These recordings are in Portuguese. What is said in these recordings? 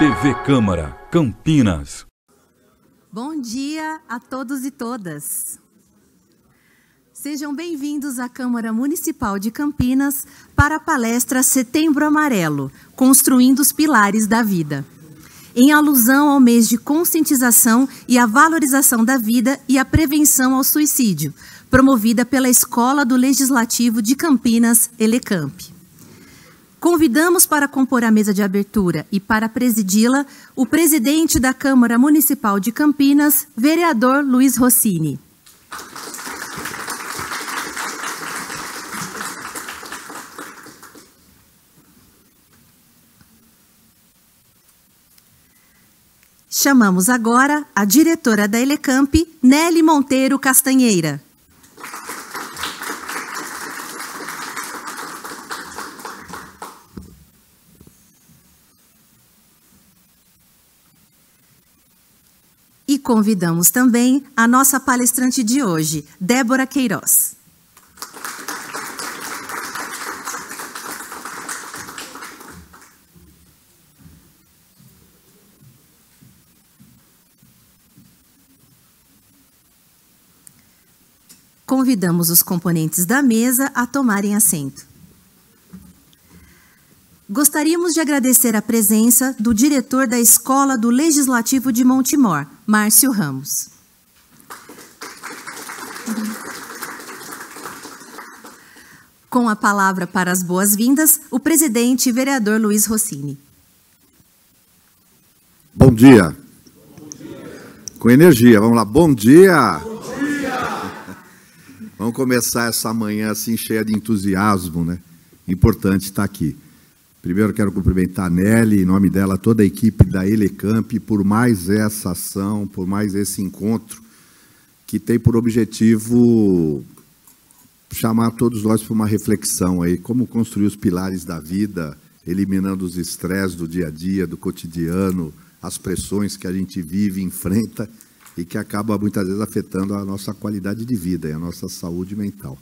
TV Câmara, Campinas. Bom dia a todos e todas. Sejam bem-vindos à Câmara Municipal de Campinas para a palestra Setembro Amarelo, Construindo os Pilares da Vida, em alusão ao mês de conscientização e a valorização da vida e a prevenção ao suicídio, promovida pela Escola do Legislativo de Campinas, Elecamp. Convidamos para compor a mesa de abertura e para presidi-la o presidente da Câmara Municipal de Campinas, vereador Luiz Rossini. Chamamos agora a diretora da Elecamp, Nelly Monteiro Castanheira. E convidamos também a nossa palestrante de hoje, Débora Queiroz. Convidamos os componentes da mesa a tomarem assento. Gostaríamos de agradecer a presença do diretor da Escola do Legislativo de Montemor, Márcio Ramos. Com a palavra para as boas-vindas, o presidente e vereador Luiz Rossini. Bom dia. Com energia, vamos lá. Bom dia. Vamos começar essa manhã assim cheia de entusiasmo, né? Importante estar aqui. Primeiro quero cumprimentar a Nelly, em nome dela, toda a equipe da Elecamp, por mais essa ação, por mais esse encontro, que tem por objetivo chamar todos nós para uma reflexão aí, como construir os pilares da vida, eliminando os estresses do dia a dia, do cotidiano, as pressões que a gente vive e enfrenta e que acaba muitas vezes afetando a nossa qualidade de vida e a nossa saúde mental.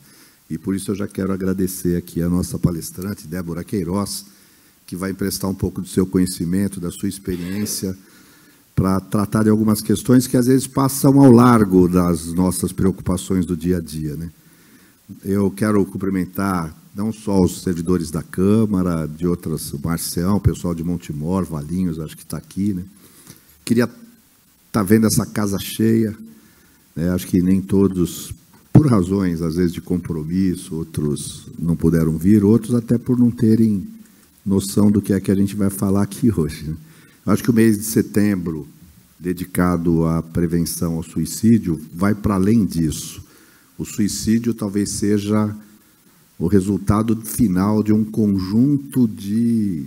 E por isso eu já quero agradecer aqui a nossa palestrante, Débora Queiroz, que vai emprestar um pouco do seu conhecimento, da sua experiência, para tratar de algumas questões que às vezes passam ao largo das nossas preocupações do dia a dia, né? Eu quero cumprimentar não só os servidores da Câmara, de outras, o Marcião, o pessoal de Montemor, Valinhos, acho que está aqui, né? Queria estar vendo essa casa cheia, né? Acho que nem todos, por razões, às vezes, de compromisso, outros não puderam vir, outros até por não terem noção do que é que a gente vai falar aqui hoje, né? Acho que o mês de setembro, dedicado à prevenção ao suicídio, vai para além disso. O suicídio talvez seja o resultado final de um conjunto de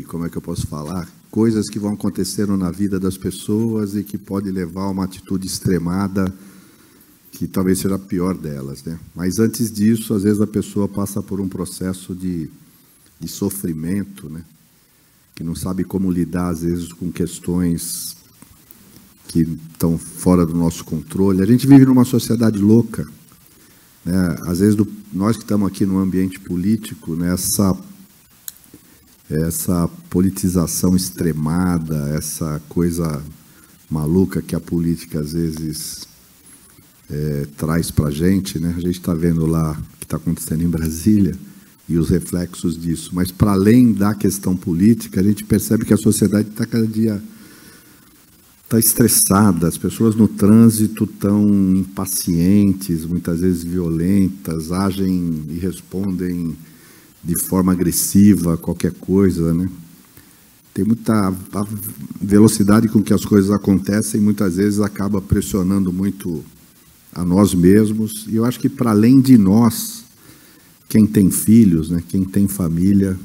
como é que eu posso falar? Coisas que vão acontecendo na vida das pessoas e que pode levar a uma atitude extremada, que talvez seja a pior delas, né? Mas antes disso, às vezes a pessoa passa por um processo de sofrimento, né? Que não sabe como lidar, às vezes, com questões que estão fora do nosso controle. A gente vive numa sociedade louca, né? Às vezes, nós que estamos aqui no ambiente político, né? Essa politização extremada, essa coisa maluca que a política, às vezes, traz para a gente, né? A gente está vendo lá o que está acontecendo em Brasília e os reflexos disso. Mas, para além da questão política, a gente percebe que a sociedade está cada dia estressada, as pessoas no trânsito estão impacientes, muitas vezes violentas, agem e respondem de forma agressiva a qualquer coisa, né? Tem muita velocidade com que as coisas acontecem, muitas vezes acaba pressionando muito a nós mesmos, e eu acho que para além de nós, quem tem filhos, né, quem tem família,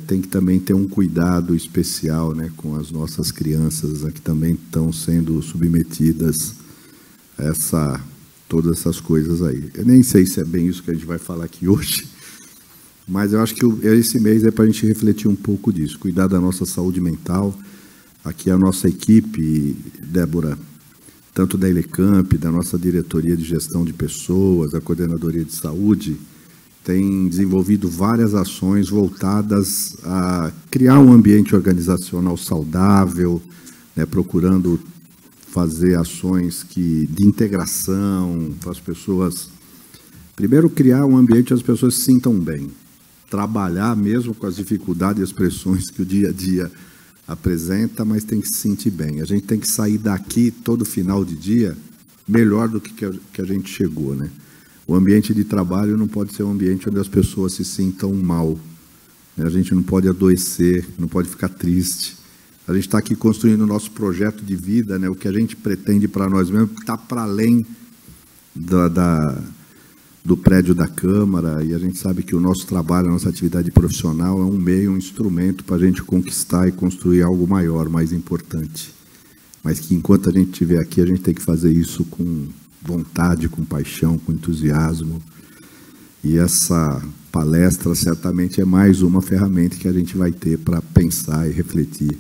tem que também ter um cuidado especial, né, com as nossas crianças, né, que também estão sendo submetidas a todas essas coisas aí. Eu nem sei se é bem isso que a gente vai falar aqui hoje, mas eu acho que esse mês é para a gente refletir um pouco disso, cuidar da nossa saúde mental. Aqui a nossa equipe, Débora, tanto da Elecamp, da nossa diretoria de gestão de pessoas, da coordenadoria de saúde, tem desenvolvido várias ações voltadas a criar um ambiente organizacional saudável, né, procurando fazer ações de integração para as pessoas. Primeiro, criar um ambiente onde as pessoas se sintam bem. Trabalhar mesmo com as dificuldades e as pressões que o dia a dia apresenta, mas tem que se sentir bem. A gente tem que sair daqui todo final de dia melhor do que a gente chegou, né? O ambiente de trabalho não pode ser um ambiente onde as pessoas se sintam mal. A gente não pode adoecer, não pode ficar triste. A gente está aqui construindo o nosso projeto de vida, né? O que a gente pretende para nós mesmos está para além do prédio da Câmara, e a gente sabe que o nosso trabalho, a nossa atividade profissional é um meio, um instrumento para a gente conquistar e construir algo maior, mais importante. Mas que enquanto a gente estiver aqui, a gente tem que fazer isso com vontade, com paixão, com entusiasmo. E essa palestra certamente é mais uma ferramenta que a gente vai ter para pensar e refletir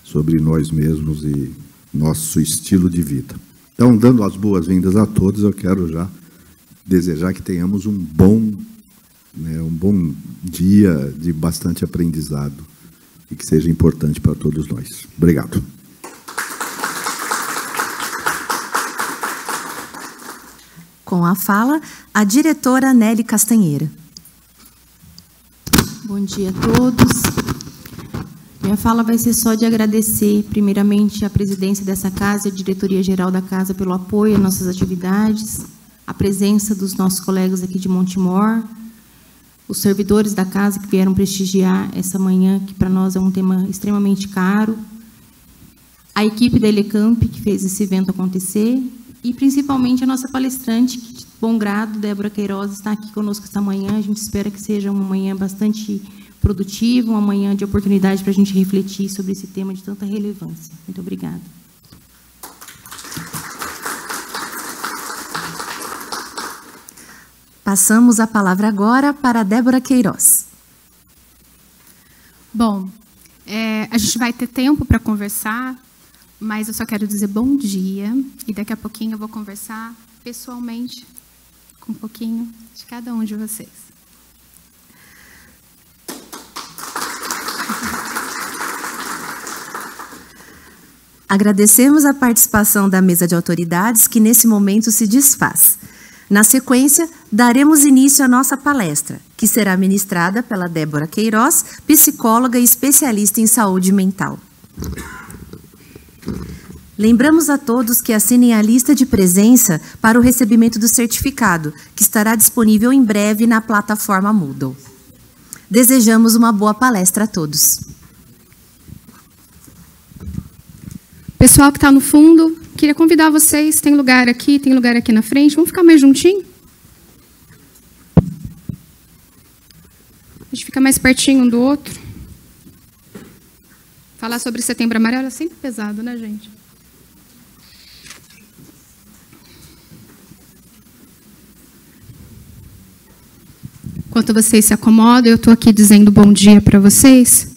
sobre nós mesmos e nosso estilo de vida. Então, dando as boas-vindas a todos, eu quero já desejar que tenhamos um bom dia de bastante aprendizado e que seja importante para todos nós. Obrigado. Com a fala, a diretora Nelly Castanheira. Bom dia a todos. Minha fala vai ser só de agradecer, primeiramente, a presidência dessa casa e a diretoria-geral da casa pelo apoio às nossas atividades, a presença dos nossos colegas aqui de Montemor, os servidores da casa que vieram prestigiar essa manhã, que para nós é um tema extremamente caro, a equipe da Elecamp, que fez esse evento acontecer, e principalmente a nossa palestrante, que de bom grado, Débora Queiroz, está aqui conosco esta manhã. A gente espera que seja uma manhã bastante produtiva, uma manhã de oportunidade para a gente refletir sobre esse tema de tanta relevância. Muito obrigada. Passamos a palavra agora para a Débora Queiroz. Bom, a gente vai ter tempo para conversar, mas eu só quero dizer bom dia, e daqui a pouquinho eu vou conversar pessoalmente com um pouquinho de cada um de vocês. Agradecemos a participação da mesa de autoridades, que nesse momento se desfaz. Na sequência, daremos início à nossa palestra, que será ministrada pela Débora Queiroz, psicóloga e especialista em saúde mental. Lembramos a todos que assinem a lista de presença para o recebimento do certificado, que estará disponível em breve na plataforma Moodle. Desejamos uma boa palestra a todos. Pessoal que está no fundo, queria convidar vocês, tem lugar aqui na frente, vamos ficar mais juntinho? A gente fica mais pertinho um do outro. Falar sobre Setembro Amarelo é sempre pesado, né, gente? Enquanto vocês se acomodam, eu estou aqui dizendo bom dia para vocês.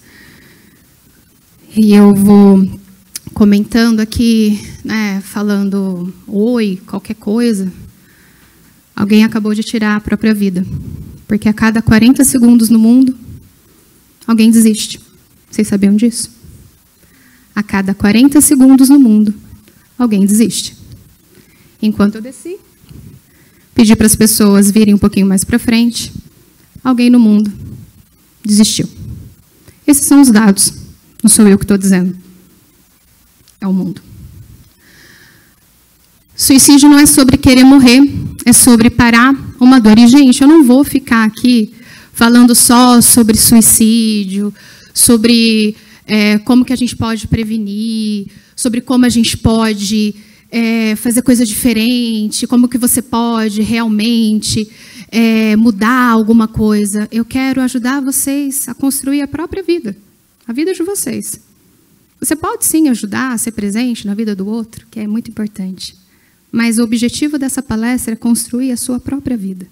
E eu vou comentando aqui, né, falando oi, qualquer coisa. Alguém acabou de tirar a própria vida. Porque a cada 40 segundos no mundo, alguém desiste. Vocês sabiam disso? A cada 40 segundos no mundo, alguém desiste. Enquanto eu desci, pedi para as pessoas virem um pouquinho mais para frente, alguém no mundo desistiu. Esses são os dados, não sou eu que estou dizendo. É o mundo. Suicídio não é sobre querer morrer, é sobre parar uma dor. E, gente, eu não vou ficar aqui falando só sobre suicídio, sobre como que a gente pode prevenir, sobre como a gente pode fazer coisa diferente, como que você pode realmente mudar alguma coisa. Eu quero ajudar vocês a construir a própria vida, a vida de vocês. Você pode, sim, ajudar a ser presente na vida do outro, que é muito importante. Mas o objetivo dessa palestra é construir a sua própria vida.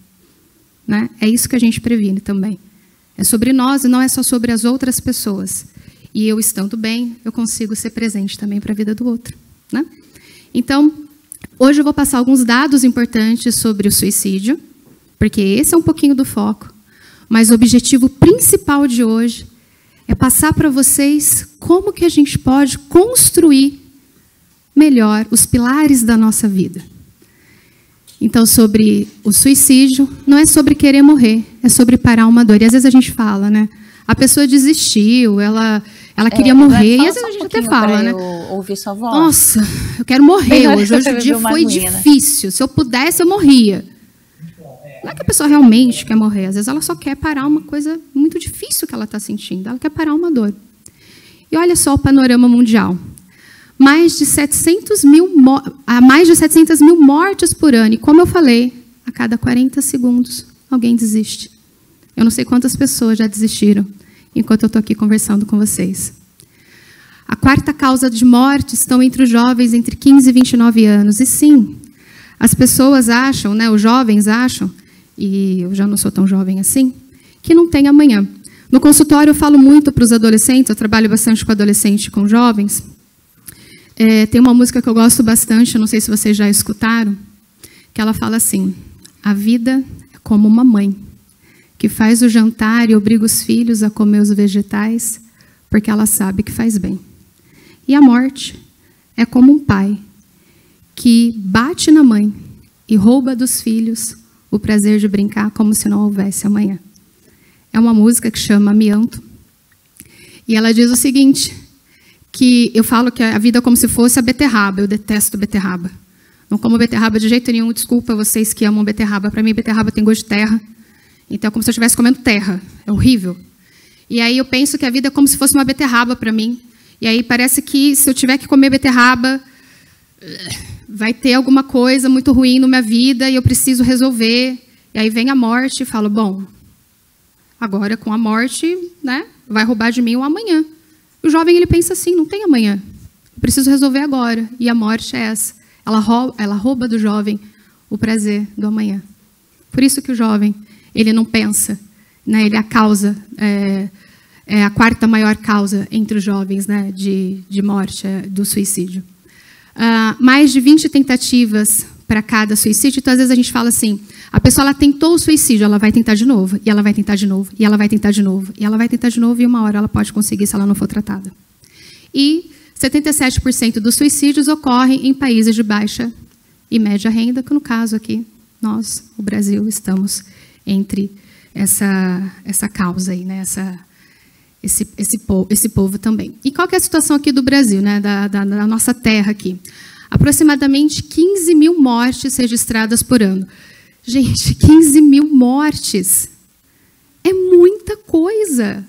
Né? É isso que a gente previne também. É sobre nós e não é só sobre as outras pessoas. E eu, estando bem, eu consigo ser presente também para a vida do outro. Né? Então, hoje eu vou passar alguns dados importantes sobre o suicídio. porque esse é um pouquinho do foco. Mas o objetivo principal de hoje é passar para vocês como que a gente pode construir melhor os pilares da nossa vida. Então, sobre o suicídio, não é sobre querer morrer, é sobre parar uma dor. E às vezes a gente fala, né? A pessoa desistiu, ela queria morrer, e às vezes a gente até fala, né? Ouvir sua voz. Nossa, eu quero morrer hoje o dia foi difícil. Se eu pudesse, eu morria. Não é que a pessoa realmente quer morrer, às vezes ela só quer parar uma coisa muito difícil que ela está sentindo, ela quer parar uma dor. E olha só o panorama mundial. Há mais de 700 mil mortes por ano. E como eu falei, a cada 40 segundos alguém desiste. Eu não sei quantas pessoas já desistiram enquanto eu estou aqui conversando com vocês. A quarta causa de morte estão entre os jovens entre 15 e 29 anos. E sim, as pessoas acham, né, os jovens acham, e eu já não sou tão jovem assim, que não tem amanhã. No consultório eu falo muito para os adolescentes, eu trabalho bastante com adolescentes e com jovens. Tem uma música que eu gosto bastante, não sei se vocês já escutaram, que ela fala assim: a vida é como uma mãe, que faz o jantar e obriga os filhos a comer os vegetais, porque ela sabe que faz bem. E a morte é como um pai, que bate na mãe e rouba dos filhos o prazer de brincar como se não houvesse amanhã. É uma música que chama Amianto, e ela diz o seguinte, que eu falo que a vida é como se fosse a beterraba. Eu detesto beterraba. Não como beterraba de jeito nenhum. Desculpa vocês que amam beterraba. Para mim, beterraba tem gosto de terra. Então, é como se eu estivesse comendo terra. É horrível. E aí eu penso que a vida é como se fosse uma beterraba para mim. E aí parece que se eu tiver que comer beterraba, vai ter alguma coisa muito ruim na minha vida e eu preciso resolver. E aí vem a morte e falo, bom, agora com a morte, né, vai roubar de mim o amanhã. O jovem, ele pensa assim, não tem amanhã. Eu preciso resolver agora. E a morte é essa. Ela rouba do jovem o prazer do amanhã. Por isso que o jovem, ele não pensa, né? Ele é a causa, é a quarta maior causa entre os jovens, né, de morte, do suicídio. Mais de 20 tentativas para cada suicídio. Então, às vezes a gente fala assim, a pessoa ela tentou o suicídio, ela vai tentar de novo, e ela vai tentar de novo, e ela vai tentar de novo, e ela vai tentar de novo, e uma hora ela pode conseguir se ela não for tratada. E 77% dos suicídios ocorrem em países de baixa e média renda, que no caso aqui, nós, o Brasil, estamos entre essa causa aí, né? Esse povo também. E qual que é a situação aqui do Brasil, né? Da nossa terra aqui? Aproximadamente 15 mil mortes registradas por ano. Gente, 15 mil mortes é muita coisa.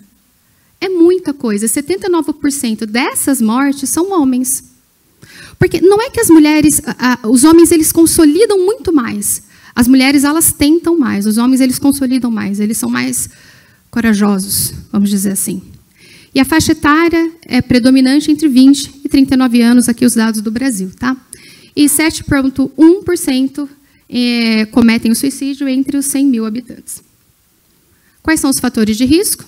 É muita coisa. 79% dessas mortes são homens. Porque não é que as mulheres, os homens, eles consolidam muito mais. As mulheres, elas tentam mais. Os homens, eles consolidam mais. Eles são mais corajosos, vamos dizer assim. E a faixa etária é predominante entre 20 e 39 anos, aqui os dados do Brasil, tá? E 7,1% cometem o suicídio entre os 100 mil habitantes. Quais são os fatores de risco?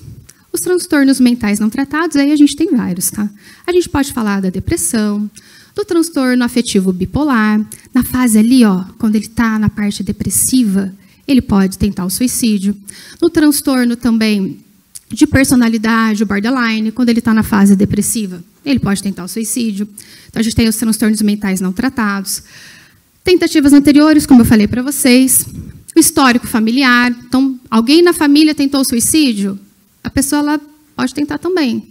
Os transtornos mentais não tratados, aí a gente tem vários, tá? A gente pode falar da depressão, do transtorno afetivo bipolar, na fase ali, ó, quando ele está na parte depressiva, ele pode tentar o suicídio. No transtorno também de personalidade, o borderline, quando ele está na fase depressiva, ele pode tentar o suicídio. Então, a gente tem os transtornos mentais não tratados. Tentativas anteriores, como eu falei para vocês. O histórico familiar. Então, alguém na família tentou o suicídio, a pessoa ela pode tentar também,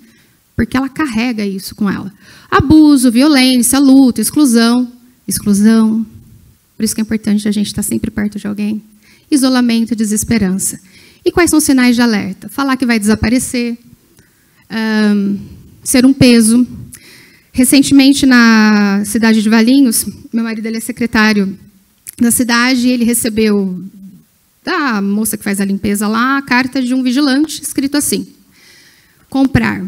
porque ela carrega isso com ela. Abuso, violência, luta, exclusão. Exclusão. Por isso que é importante a gente estar sempre perto de alguém. Isolamento, desesperança. E quais são os sinais de alerta? Falar que vai desaparecer, ser um peso. Recentemente, na cidade de Valinhos, meu marido ele é secretário da cidade, e ele recebeu da moça que faz a limpeza lá a carta de um vigilante, escrito assim: comprar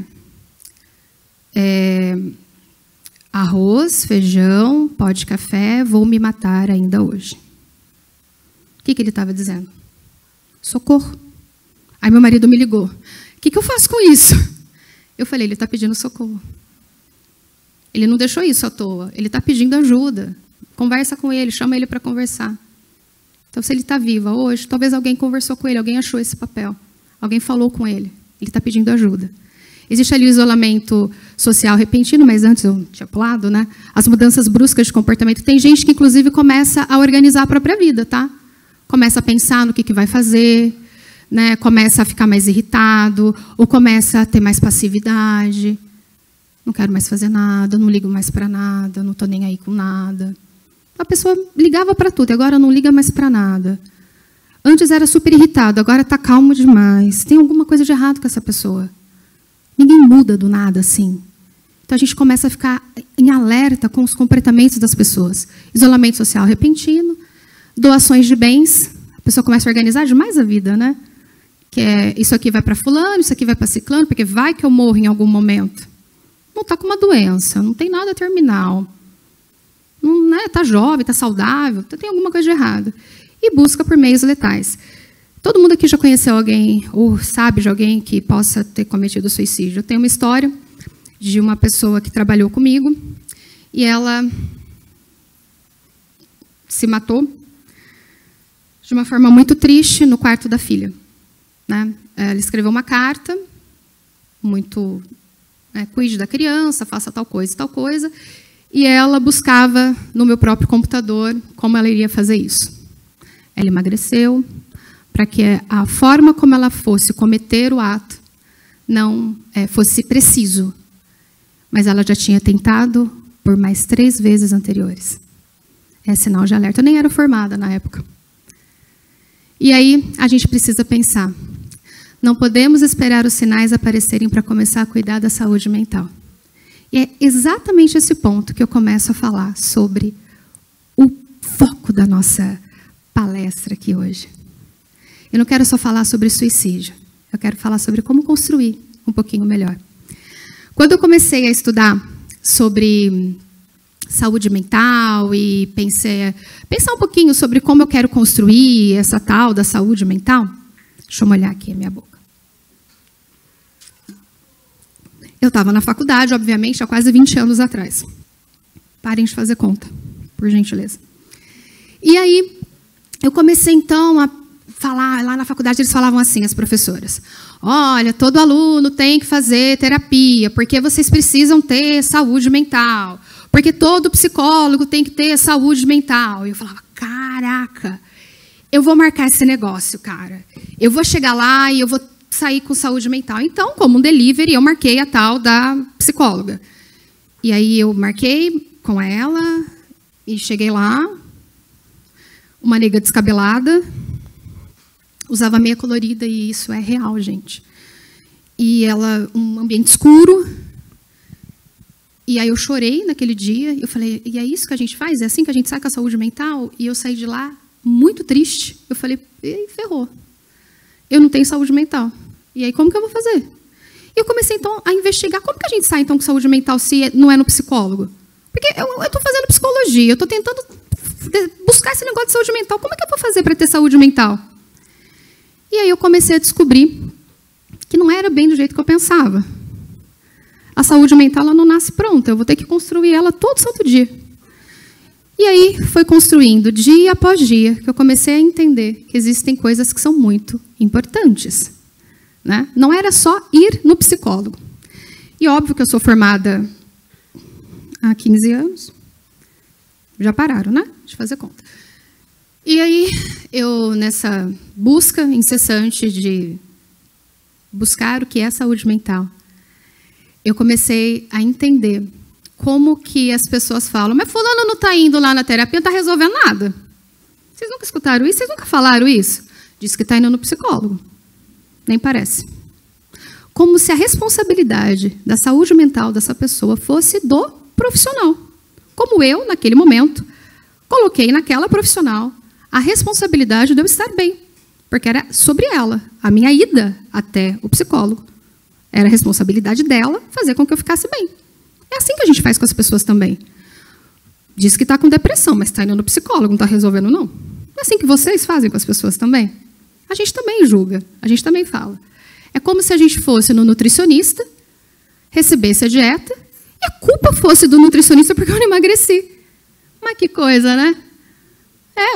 arroz, feijão, pó de café, vou me matar ainda hoje. O que ele estava dizendo? Socorro. Aí meu marido me ligou. O que eu faço com isso? Eu falei, ele está pedindo socorro. Ele não deixou isso à toa. Ele está pedindo ajuda. Conversa com ele, chama ele para conversar. Então, se ele está vivo hoje, talvez alguém conversou com ele, alguém achou esse papel, alguém falou com ele, ele está pedindo ajuda. Existe ali o isolamento social repentino, mas antes eu tinha pulado, né? As mudanças bruscas de comportamento. Tem gente que, inclusive, começa a organizar a própria vida, tá? Começa a pensar no que vai fazer, né? Começa a ficar mais irritado, ou começa a ter mais passividade. Não quero mais fazer nada, não ligo mais para nada, não estou nem aí com nada. A pessoa ligava para tudo, agora não liga mais para nada. Antes era super irritado, agora está calmo demais. Tem alguma coisa de errado com essa pessoa. Ninguém muda do nada assim. Então, a gente começa a ficar em alerta com os comportamentos das pessoas. Isolamento social repentino, doações de bens. A pessoa começa a organizar demais a vida, né? Que é, isso aqui vai para fulano, isso aqui vai para ciclano, porque vai que eu morro em algum momento. Não está com uma doença, não tem nada terminal. Não, né, está jovem, está saudável, tem alguma coisa de errado. E busca por meios letais. Todo mundo aqui já conheceu alguém, ou sabe de alguém que possa ter cometido suicídio. Eu tenho uma história de uma pessoa que trabalhou comigo, e ela se matou de uma forma muito triste no quarto da filha. Né? Ela escreveu uma carta, muito, cuide da criança, faça tal coisa, e ela buscava no meu próprio computador como ela iria fazer isso. Ela emagreceu, para que a forma como ela fosse cometer o ato não fosse preciso. Mas ela já tinha tentado por mais 3 vezes anteriores. É sinal de alerta. Eu nem era formada na época. E aí, a gente precisa pensar. Não podemos esperar os sinais aparecerem para começar a cuidar da saúde mental. E é exatamente esse ponto que eu começo a falar sobre o foco da nossa palestra aqui hoje. Eu não quero só falar sobre suicídio. Eu quero falar sobre como construir um pouquinho melhor. Quando eu comecei a estudar sobre saúde mental e pensar um pouquinho sobre como eu quero construir essa tal da saúde mental, deixa eu molhar aqui a minha boca. Eu estava na faculdade, obviamente, há quase 20 anos atrás. Parem de fazer conta, por gentileza. E aí, eu comecei, então, a falar, lá na faculdade eles falavam assim, as professoras, olha, todo aluno tem que fazer terapia, porque vocês precisam ter saúde mental, porque todo psicólogo tem que ter saúde mental. E eu falava, caraca, eu vou marcar esse negócio, cara. Eu vou chegar lá e eu vou sair com saúde mental. Então, como um delivery, eu marquei a tal da psicóloga. E aí eu marquei com ela e cheguei lá, uma nega descabelada, usava meia colorida, e isso é real, gente. E ela, um ambiente escuro. E aí eu chorei naquele dia. Eu falei, e é isso que a gente faz? É assim que a gente sai com a saúde mental? E eu saí de lá muito triste. Eu falei, e ferrou. Eu não tenho saúde mental. E aí, como que eu vou fazer? E eu comecei, então, a investigar como que a gente sai, então, com saúde mental se não é no psicólogo. Porque eu estou fazendo psicologia, eu estou tentando buscar esse negócio de saúde mental. Como é que eu vou fazer para ter saúde mental? E aí eu comecei a descobrir que não era bem do jeito que eu pensava. A saúde mental ela não nasce pronta, eu vou ter que construir ela todo santo dia. E aí foi construindo, dia após dia, que eu comecei a entender que existem coisas que são muito importantes. Né? Não era só ir no psicólogo. E óbvio que eu sou formada há 15 anos. Já pararam, né? De fazer conta. E aí, eu, nessa busca incessante de buscar o que é saúde mental, eu comecei a entender como que as pessoas falam, mas fulano não está indo lá na terapia, não está resolvendo nada. Vocês nunca escutaram isso? Vocês nunca falaram isso? Diz que está indo no psicólogo. Nem parece. Como se a responsabilidade da saúde mental dessa pessoa fosse do profissional. Como eu, naquele momento, coloquei naquela profissional a responsabilidade de eu estar bem. Porque era sobre ela. A minha ida até o psicólogo. Era a responsabilidade dela fazer com que eu ficasse bem. É assim que a gente faz com as pessoas também. Diz que está com depressão, mas está indo no psicólogo, não está resolvendo, não. É assim que vocês fazem com as pessoas também. A gente também julga, a gente também fala. É como se a gente fosse no nutricionista, recebesse a dieta, e a culpa fosse do nutricionista porque eu não emagreci. Mas que coisa, né?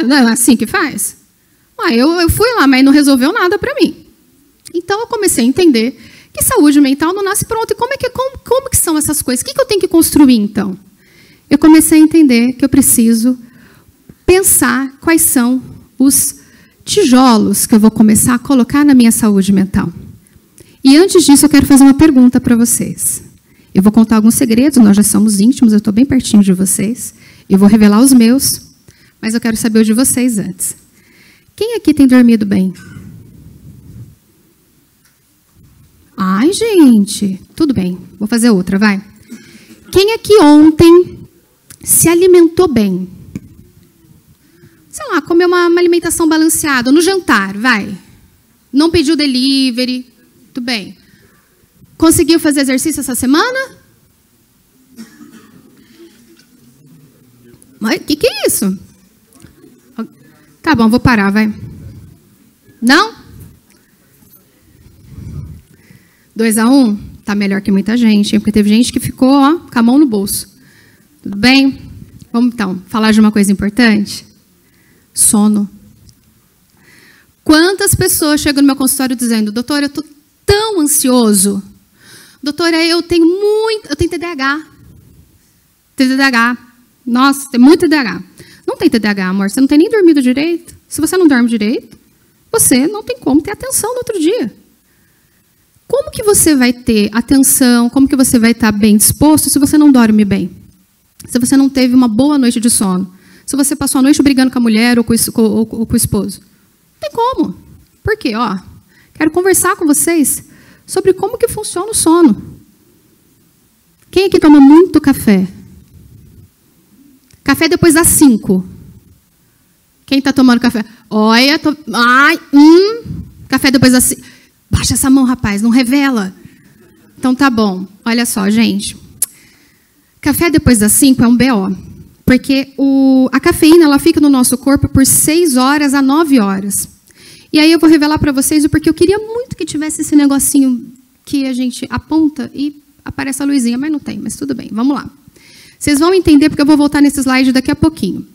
Não é assim que faz? Aí eu fui lá, mas não resolveu nada para mim. Então, eu comecei a entender que saúde mental não nasce pronto. E como que são essas coisas? O que eu tenho que construir, então? Eu comecei a entender que eu preciso pensar quais são os tijolos que eu vou começar a colocar na minha saúde mental. E antes disso, eu quero fazer uma pergunta para vocês. Eu vou contar alguns segredos, nós já somos íntimos, eu estou bem pertinho de vocês. Eu vou revelar os meus, mas eu quero saber o de vocês antes. Quem aqui tem dormido bem? Ai, gente, tudo bem, vou fazer outra, vai. Quem aqui ontem se alimentou bem? Sei lá, comeu uma alimentação balanceada, no jantar, vai. Não pediu delivery, tudo bem. Conseguiu fazer exercício essa semana? Mas o que é isso? Tá bom, vou parar, vai. Não? 2-1? Tá melhor que muita gente, hein? Porque teve gente que ficou, ó, com a mão no bolso. Tudo bem? Vamos, então, falar de uma coisa importante? Sono. Quantas pessoas chegam no meu consultório dizendo, doutora, eu estou tão ansioso. Doutora, eu tenho TDAH. TDAH. Nossa, tem muito TDAH. Não tem TDAH, amor. Você não tem nem dormido direito. Se você não dorme direito, você não tem como ter atenção no outro dia. Como que você vai ter atenção, como que você vai estar bem disposto se você não dorme bem? Se você não teve uma boa noite de sono? Se você passou a noite brigando com a mulher ou com o esposo? Não tem como. Por quê? Ó, quero conversar com vocês sobre como que funciona o sono. Quem aqui toma muito café? Café depois das 5. Quem está tomando café? Olha, café depois das 5. Baixa essa mão, rapaz, não revela. Então tá bom. Olha só, gente. Café depois das 5 é um BO. Porque a cafeína ela fica no nosso corpo por 6 horas a 9 horas. E aí eu vou revelar para vocês o porquê eu queria muito que tivesse esse negocinho que a gente aponta e aparece a luzinha, mas não tem, mas tudo bem, vamos lá. Vocês vão entender porque eu vou voltar nesse slide daqui a pouquinho.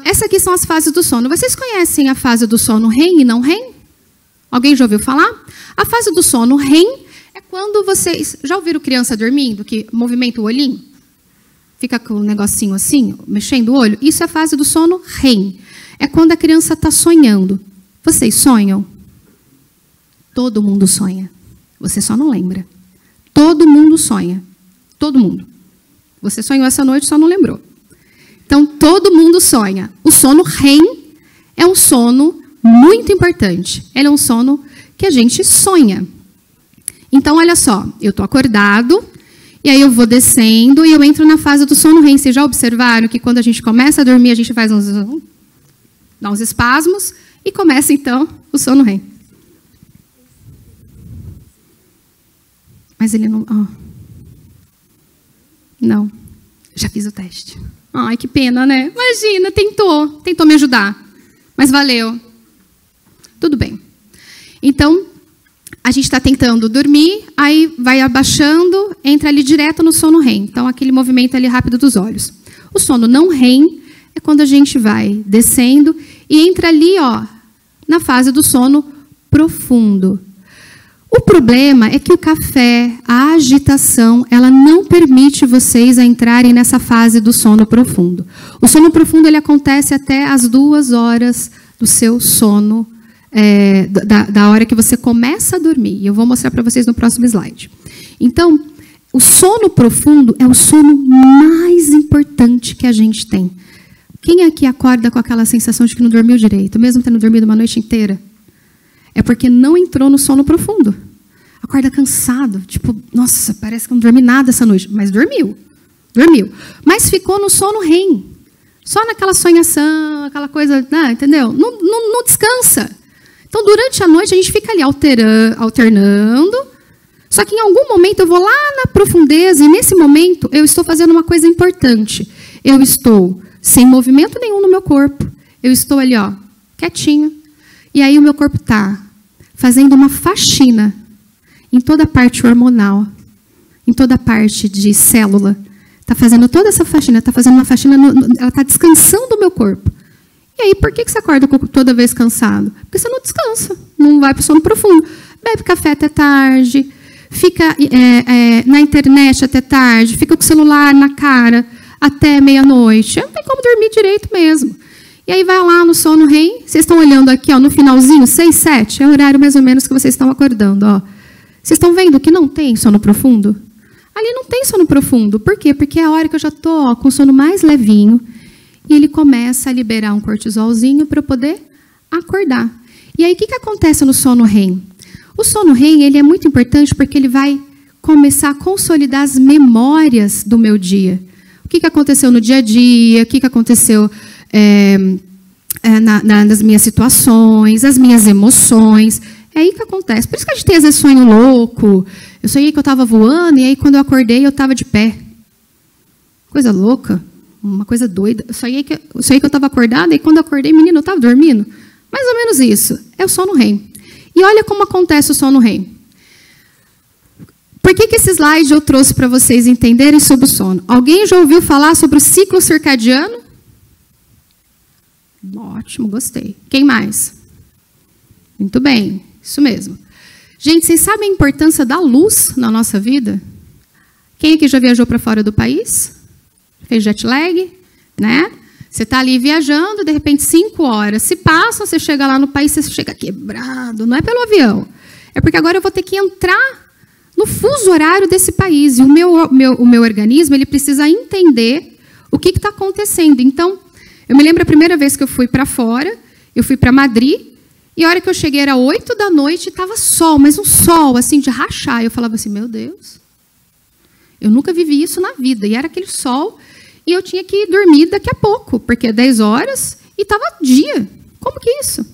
Essas aqui são as fases do sono. Vocês conhecem a fase do sono REM e não REM? Alguém já ouviu falar? A fase do sono REM é quando vocês... Já ouviram criança dormindo, que movimenta o olhinho? Fica com um negocinho assim, mexendo o olho? Isso é a fase do sono REM. É quando a criança está sonhando. Vocês sonham? Todo mundo sonha. Você só não lembra. Todo mundo sonha. Todo mundo. Você sonhou essa noite, só não lembrou. Então, todo mundo sonha. O sono REM é um sono muito importante. Ele é um sono que a gente sonha. Então, olha só. Eu estou acordado, e aí eu vou descendo, e eu entro na fase do sono REM. Vocês já observaram que quando a gente começa a dormir, a gente faz dá uns espasmos, e começa, então, o sono REM. Mas ele não... Não. Já fiz o teste. Ai, que pena, né? Imagina, tentou me ajudar. Mas valeu. Tudo bem. Então, a gente está tentando dormir, aí vai abaixando, entra ali direto no sono REM. Então, aquele movimento ali rápido dos olhos. O sono não REM é quando a gente vai descendo e entra ali, ó, na fase do sono profundo. O problema é que o café, a agitação, ela não permite vocês a entrarem nessa fase do sono profundo. O sono profundo ele acontece até as 2 horas do seu sono, da hora que você começa a dormir. E eu vou mostrar para vocês no próximo slide. Então, o sono profundo é o sono mais importante que a gente tem. Quem aqui acorda com aquela sensação de que não dormiu direito, mesmo tendo dormido uma noite inteira? É porque não entrou no sono profundo. Acorda cansado, tipo, nossa, parece que não dormi nada essa noite. Mas dormiu. Mas ficou no sono REM. Só naquela sonhação, aquela coisa, entendeu? Não descansa. Então, durante a noite, a gente fica ali alternando. Só que em algum momento eu vou lá na profundeza e nesse momento eu estou fazendo uma coisa importante. Eu estou sem movimento nenhum no meu corpo. Eu estou ali, ó, quietinho. E aí o meu corpo está fazendo uma faxina em toda a parte hormonal, em toda a parte de célula. Está fazendo toda essa faxina, está fazendo uma faxina, ela está descansando o meu corpo. E aí, por que você acorda toda vez cansado? Porque você não descansa, não vai para o sono profundo. Bebe café até tarde, fica na internet até tarde, fica com o celular na cara até meia-noite. Não tem como dormir direito mesmo. E aí vai lá no sono REM, vocês estão olhando aqui, ó, no finalzinho, 6, 7, é o horário mais ou menos que vocês estão acordando. Ó. Vocês estão vendo que não tem sono profundo? Ali não tem sono profundo. Por quê? Porque é a hora que eu já estou com o sono mais levinho e ele começa a liberar um cortisolzinho para eu poder acordar. E aí, o que acontece no sono REM? O sono REM ele é muito importante porque ele vai começar a consolidar as memórias do meu dia. O que aconteceu no dia a dia, o que aconteceu nas minhas situações, as minhas emoções. É aí que acontece. Por isso que a gente tem, às vezes, sonho louco. Eu sonhei que eu estava voando, e aí, quando eu acordei, eu estava de pé. Coisa louca, uma coisa doida. Eu sonhei que eu estava acordada, e quando eu acordei, menino, eu estava dormindo. Mais ou menos isso. É o sono REM. E olha como acontece o sono REM. Por que esse slide eu trouxe para vocês entenderem sobre o sono? Alguém já ouviu falar sobre o ciclo circadiano? Ótimo, gostei. Quem mais? Muito bem, isso mesmo. Gente, vocês sabem a importância da luz na nossa vida? Quem aqui já viajou para fora do país? Fez jet lag? Né? Você está ali viajando, de repente 5 horas se passam, você chega lá no país, você chega quebrado. Não é pelo avião. É porque agora eu vou ter que entrar no fuso horário desse país. E o meu organismo ele precisa entender o que está acontecendo. Então, eu me lembro a primeira vez que eu fui para fora, eu fui para Madrid, e a hora que eu cheguei era 8 da noite, estava sol, mas um sol assim de rachar. Eu falava assim, meu Deus, eu nunca vivi isso na vida. E era aquele sol, e eu tinha que dormir daqui a pouco, porque é 10 horas e estava dia. Como que é isso?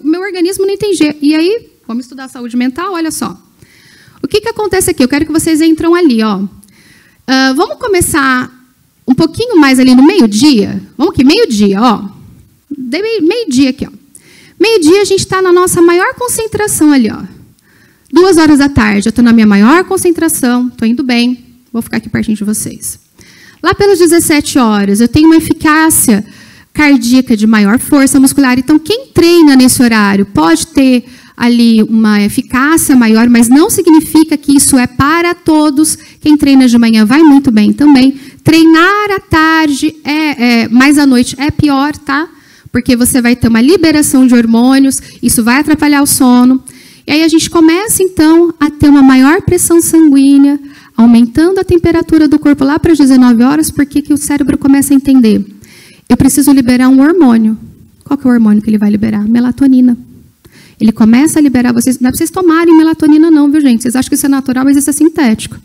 Meu organismo não entendia. E aí, vamos estudar saúde mental, olha só. O que acontece aqui? Eu quero que vocês entram ali. Ó. Vamos começar um pouquinho mais ali no meio-dia. Vamos aqui, meio-dia. Meio-dia aqui. Ó. Meio-dia a gente está na nossa maior concentração ali. Ó. 2 horas da tarde eu estou na minha maior concentração, estou indo bem. Vou ficar aqui pertinho de vocês. Lá pelas 17 horas eu tenho uma eficácia cardíaca de maior força muscular. Então, quem treina nesse horário pode ter ali uma eficácia maior, mas não significa que isso é para todos. Quem treina de manhã vai muito bem também. Treinar à tarde, mais à noite, é pior, tá? Porque você vai ter uma liberação de hormônios, isso vai atrapalhar o sono. E aí a gente começa, então, a ter uma maior pressão sanguínea, aumentando a temperatura do corpo lá para as 19 horas, porque que o cérebro começa a entender. Eu preciso liberar um hormônio. Qual que é o hormônio que ele vai liberar? Melatonina. Ele começa a liberar vocês. Não é para vocês tomarem melatonina, não, viu, gente? Vocês acham que isso é natural, mas isso é sintético.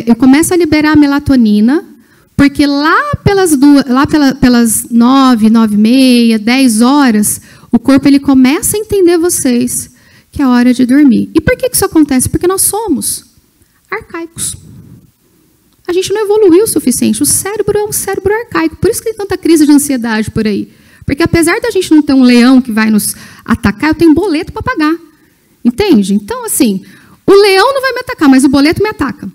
Eu começo a liberar a melatonina, porque lá pelas 9, 9h30, 10 horas, o corpo ele começa a entender vocês que é hora de dormir. E por que isso acontece? Porque nós somos arcaicos. A gente não evoluiu o suficiente. O cérebro é um cérebro arcaico. Por isso que tem tanta crise de ansiedade por aí. Porque apesar da gente não ter um leão que vai nos atacar, eu tenho um boleto para pagar. Entende? Então, assim, o leão não vai me atacar, mas o boleto me ataca.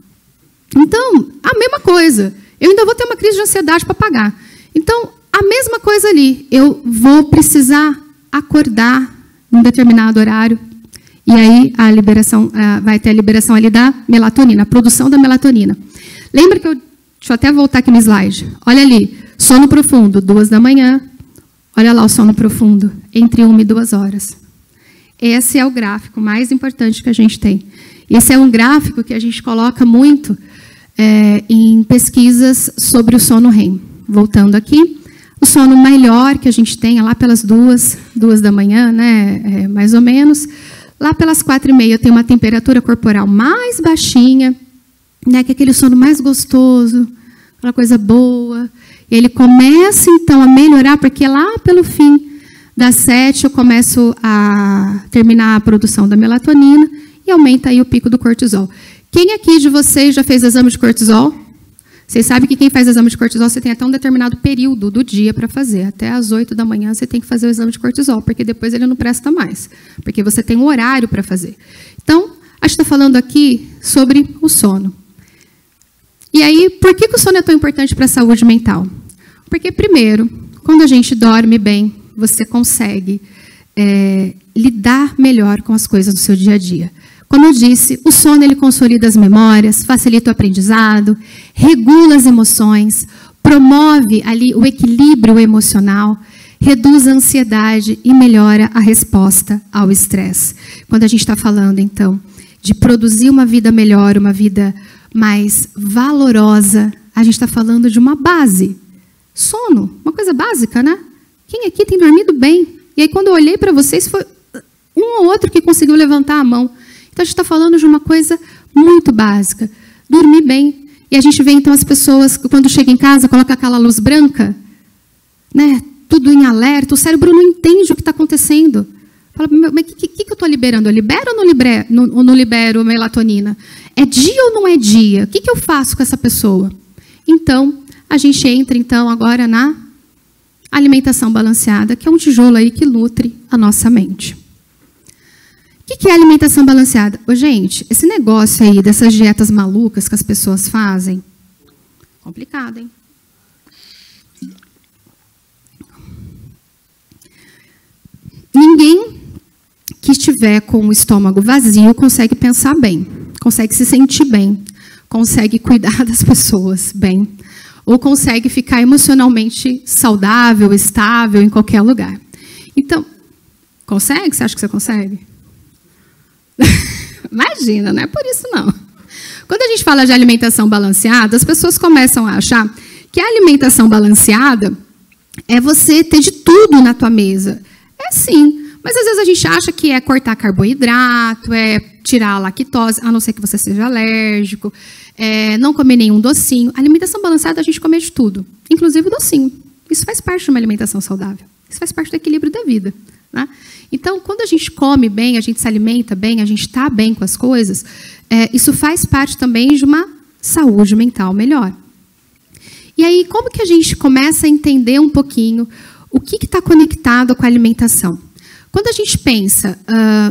Então, a mesma coisa. Eu ainda vou ter uma crise de ansiedade para pagar. Então, a mesma coisa ali. Eu vou precisar acordar em um determinado horário. E aí a liberação, vai ter a liberação ali da melatonina, a produção da melatonina. Lembra que deixa eu até voltar aqui no slide. Olha ali, sono profundo, 2 da manhã. Olha lá o sono profundo, entre 1 e 2 horas. Esse é o gráfico mais importante que a gente tem. Esse é um gráfico que a gente coloca muito em pesquisas sobre o sono REM. Voltando aqui, o sono melhor que a gente tem é lá pelas 2 da manhã, né, mais ou menos. Lá pelas 4h30 eu tenho uma temperatura corporal mais baixinha, né, que é aquele sono mais gostoso, aquela coisa boa. E ele começa, então, a melhorar, porque lá pelo fim das 7 eu começo a terminar a produção da melatonina e aumenta aí o pico do cortisol. Quem aqui de vocês já fez exame de cortisol? Vocês sabem que quem faz exame de cortisol, você tem até um determinado período do dia para fazer. Até às 8 da manhã você tem que fazer o exame de cortisol, porque depois ele não presta mais. Porque você tem um horário para fazer. Então, a gente está falando aqui sobre o sono. E aí, por que o sono é tão importante para a saúde mental? Porque, primeiro, quando a gente dorme bem, você consegue lidar melhor com as coisas do seu dia a dia. Como eu disse, o sono ele consolida as memórias, facilita o aprendizado, regula as emoções, promove ali o equilíbrio emocional, reduz a ansiedade e melhora a resposta ao estresse. Quando a gente está falando, então, de produzir uma vida melhor, uma vida mais valorosa, a gente está falando de uma base. Sono, uma coisa básica, né? Quem aqui tem dormido bem? E aí, quando eu olhei para vocês, foi um ou outro que conseguiu levantar a mão. Então, a gente está falando de uma coisa muito básica. Dormir bem. E a gente vê, então, as pessoas, quando chega em casa, coloca aquela luz branca, né? Tudo em alerta, o cérebro não entende o que está acontecendo. Fala, mas o que eu estou liberando? Eu libero ou não libero melatonina? É dia ou não é dia? O que eu faço com essa pessoa? Então, a gente entra, então, agora na alimentação balanceada, que é um tijolo aí que nutre a nossa mente. O que é alimentação balanceada? Ô, gente, esse negócio aí dessas dietas malucas que as pessoas fazem, complicado, hein? Ninguém que estiver com o estômago vazio consegue pensar bem, consegue se sentir bem, consegue cuidar das pessoas bem, ou consegue ficar emocionalmente saudável, estável em qualquer lugar. Então, consegue? Você acha que você consegue? Imagina, não é por isso não. Quando a gente fala de alimentação balanceada, as pessoas começam a achar que a alimentação balanceada é você ter de tudo na tua mesa. É sim, mas às vezes a gente acha que é cortar carboidrato, é tirar a lactose, a não ser que você seja alérgico, não comer nenhum docinho. A alimentação balanceada a gente come de tudo, inclusive o docinho. Isso faz parte de uma alimentação saudável. Isso faz parte do equilíbrio da vida, né? Então, quando a gente come bem, a gente se alimenta bem, a gente está bem com as coisas, isso faz parte também de uma saúde mental melhor. E aí, como que a gente começa a entender um pouquinho o que está conectado com a alimentação? Quando a gente pensa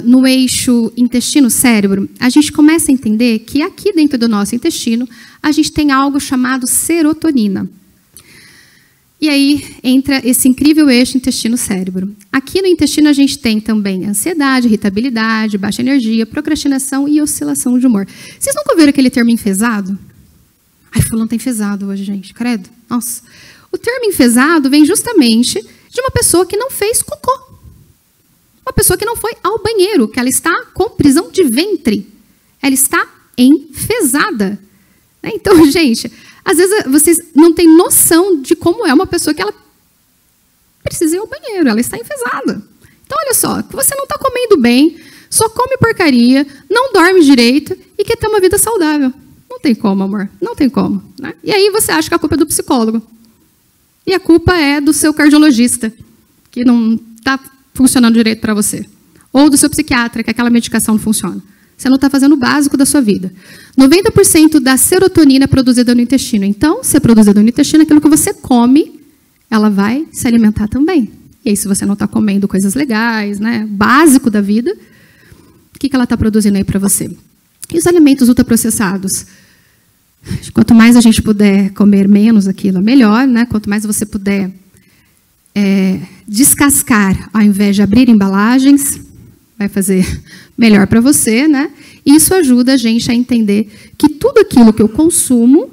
no eixo intestino-cérebro, a gente começa a entender que aqui dentro do nosso intestino, a gente tem algo chamado serotonina. E aí entra esse incrível eixo intestino-cérebro. Aqui no intestino a gente tem também ansiedade, irritabilidade, baixa energia, procrastinação e oscilação de humor. Vocês nunca ouviram aquele termo enfesado? Ai, fulano tá enfesado hoje, gente, credo. Nossa. O termo enfesado vem justamente de uma pessoa que não fez cocô. Uma pessoa que não foi ao banheiro, que ela está com prisão de ventre. Ela está enfesada. Então, gente, às vezes vocês não têm noção de como é uma pessoa que ela precisa ir ao banheiro, ela está enfesada. Então, olha só, que você não está comendo bem, só come porcaria, não dorme direito e quer ter uma vida saudável. Não tem como, amor, não tem como, né? E aí você acha que a culpa é do psicólogo. E a culpa é do seu cardiologista, que não está funcionando direito para você. Ou do seu psiquiatra, que aquela medicação não funciona. Você não está fazendo o básico da sua vida. 90% da serotonina é produzida no intestino. Então, se é produzida no intestino, aquilo que você come, ela vai se alimentar também. E aí, se você não está comendo coisas legais, né, básico da vida, o que ela está produzindo aí para você? E os alimentos ultraprocessados? Quanto mais a gente puder comer menos aquilo, melhor, né? Quanto mais você puder descascar, ao invés de abrir embalagens, vai fazer melhor para você, né? Isso ajuda a gente a entender que tudo aquilo que eu consumo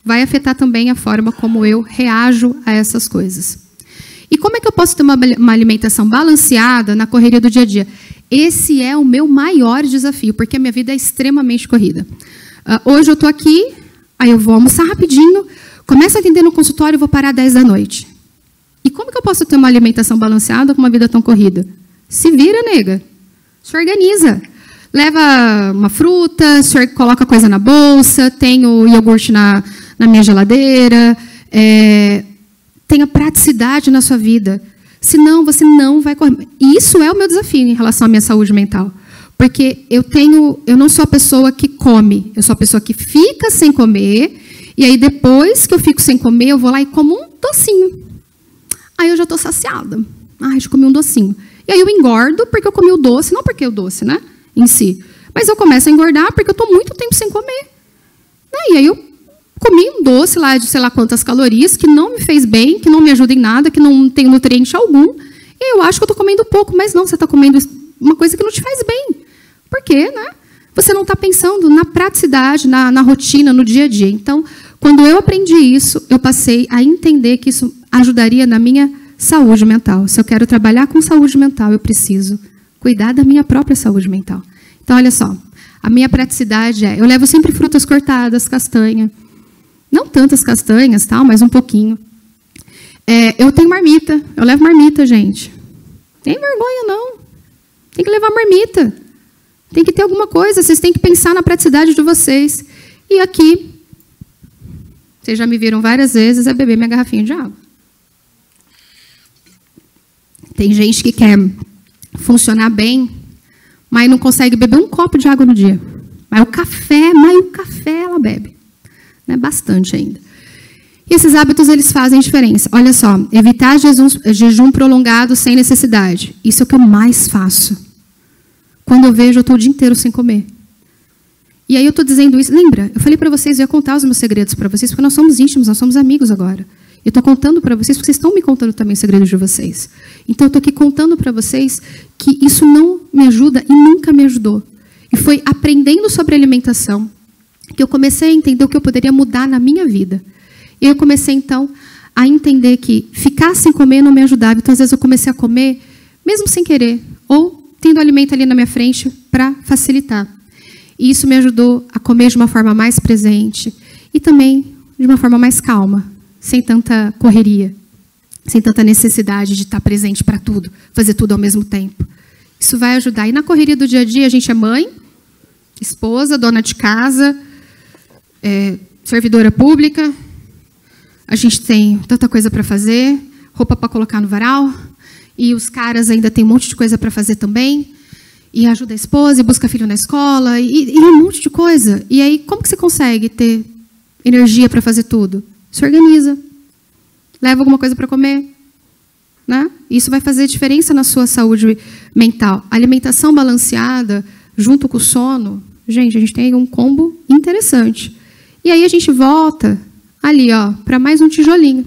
vai afetar também a forma como eu reajo a essas coisas. E como é que eu posso ter uma alimentação balanceada na correria do dia a dia? Esse é o meu maior desafio, porque a minha vida é extremamente corrida. Hoje eu estou aqui, aí eu vou almoçar rapidinho, começo a atender no consultório e vou parar às 10 da noite. E como que eu posso ter uma alimentação balanceada com uma vida tão corrida? Se vira, nega. Se organiza. Leva uma fruta, se coloca coisa na bolsa, tem o iogurte na minha geladeira, tenha praticidade na sua vida. Senão, você não vai correr. E isso é o meu desafio em relação à minha saúde mental. Porque eu não sou a pessoa que come, eu sou a pessoa que fica sem comer, e aí depois que eu fico sem comer, eu vou lá e como um docinho. Aí eu já estou saciada. Ai, já comi um docinho. E aí eu engordo porque eu comi o doce, não porque o doce, né, em si. Mas eu começo a engordar porque eu estou muito tempo sem comer. E aí eu comi um doce lá de sei lá quantas calorias, que não me fez bem, que não me ajuda em nada, que não tem nutriente algum, e eu acho que eu estou comendo pouco, mas não, você está comendo uma coisa que não te faz bem. Por quê, né? Você não está pensando na praticidade, na rotina, no dia a dia. Então, quando eu aprendi isso, eu passei a entender que isso ajudaria na minha saúde mental. Se eu quero trabalhar com saúde mental, eu preciso cuidar da minha própria saúde mental. Então, olha só, a minha praticidade é, eu levo sempre frutas cortadas, castanha, não tantas castanhas, tal, mas um pouquinho. Eu tenho marmita, eu levo marmita, gente. Tem vergonha, não. Tem que levar marmita. Tem que ter alguma coisa, vocês têm que pensar na praticidade de vocês. E aqui, vocês já me viram várias vezes, é beber minha garrafinha de água. Tem gente que quer funcionar bem, mas não consegue beber um copo de água no dia. Mas o café ela bebe. Né? Bastante ainda. E esses hábitos, eles fazem diferença. Olha só, evitar jejum prolongado sem necessidade. Isso é o que eu mais faço. Quando eu vejo, eu estou o dia inteiro sem comer. E aí eu estou dizendo isso. Lembra, eu falei para vocês, eu ia contar os meus segredos para vocês, porque nós somos íntimos, nós somos amigos agora. Eu estou contando para vocês, porque vocês estão me contando também os segredos de vocês. Então, eu estou aqui contando para vocês que isso não me ajuda e nunca me ajudou. E foi aprendendo sobre alimentação que eu comecei a entender o que eu poderia mudar na minha vida. E eu comecei, então, a entender que ficar sem comer não me ajudava. Então, às vezes, eu comecei a comer, mesmo sem querer, ou tendo alimento ali na minha frente para facilitar. E isso me ajudou a comer de uma forma mais presente e também de uma forma mais calma, sem tanta correria, sem tanta necessidade de estar presente para tudo, fazer tudo ao mesmo tempo. Isso vai ajudar. E na correria do dia a dia, a gente é mãe, esposa, dona de casa, servidora pública, a gente tem tanta coisa para fazer, roupa para colocar no varal, e os caras ainda têm um monte de coisa para fazer também, e ajuda a esposa, e busca filho na escola, e um monte de coisa. E aí, como que você consegue ter energia para fazer tudo? Se organiza, leva alguma coisa para comer. Né? Isso vai fazer diferença na sua saúde mental. A alimentação balanceada, junto com o sono, gente, a gente tem um combo interessante. E aí a gente volta ali, ó, para mais um tijolinho.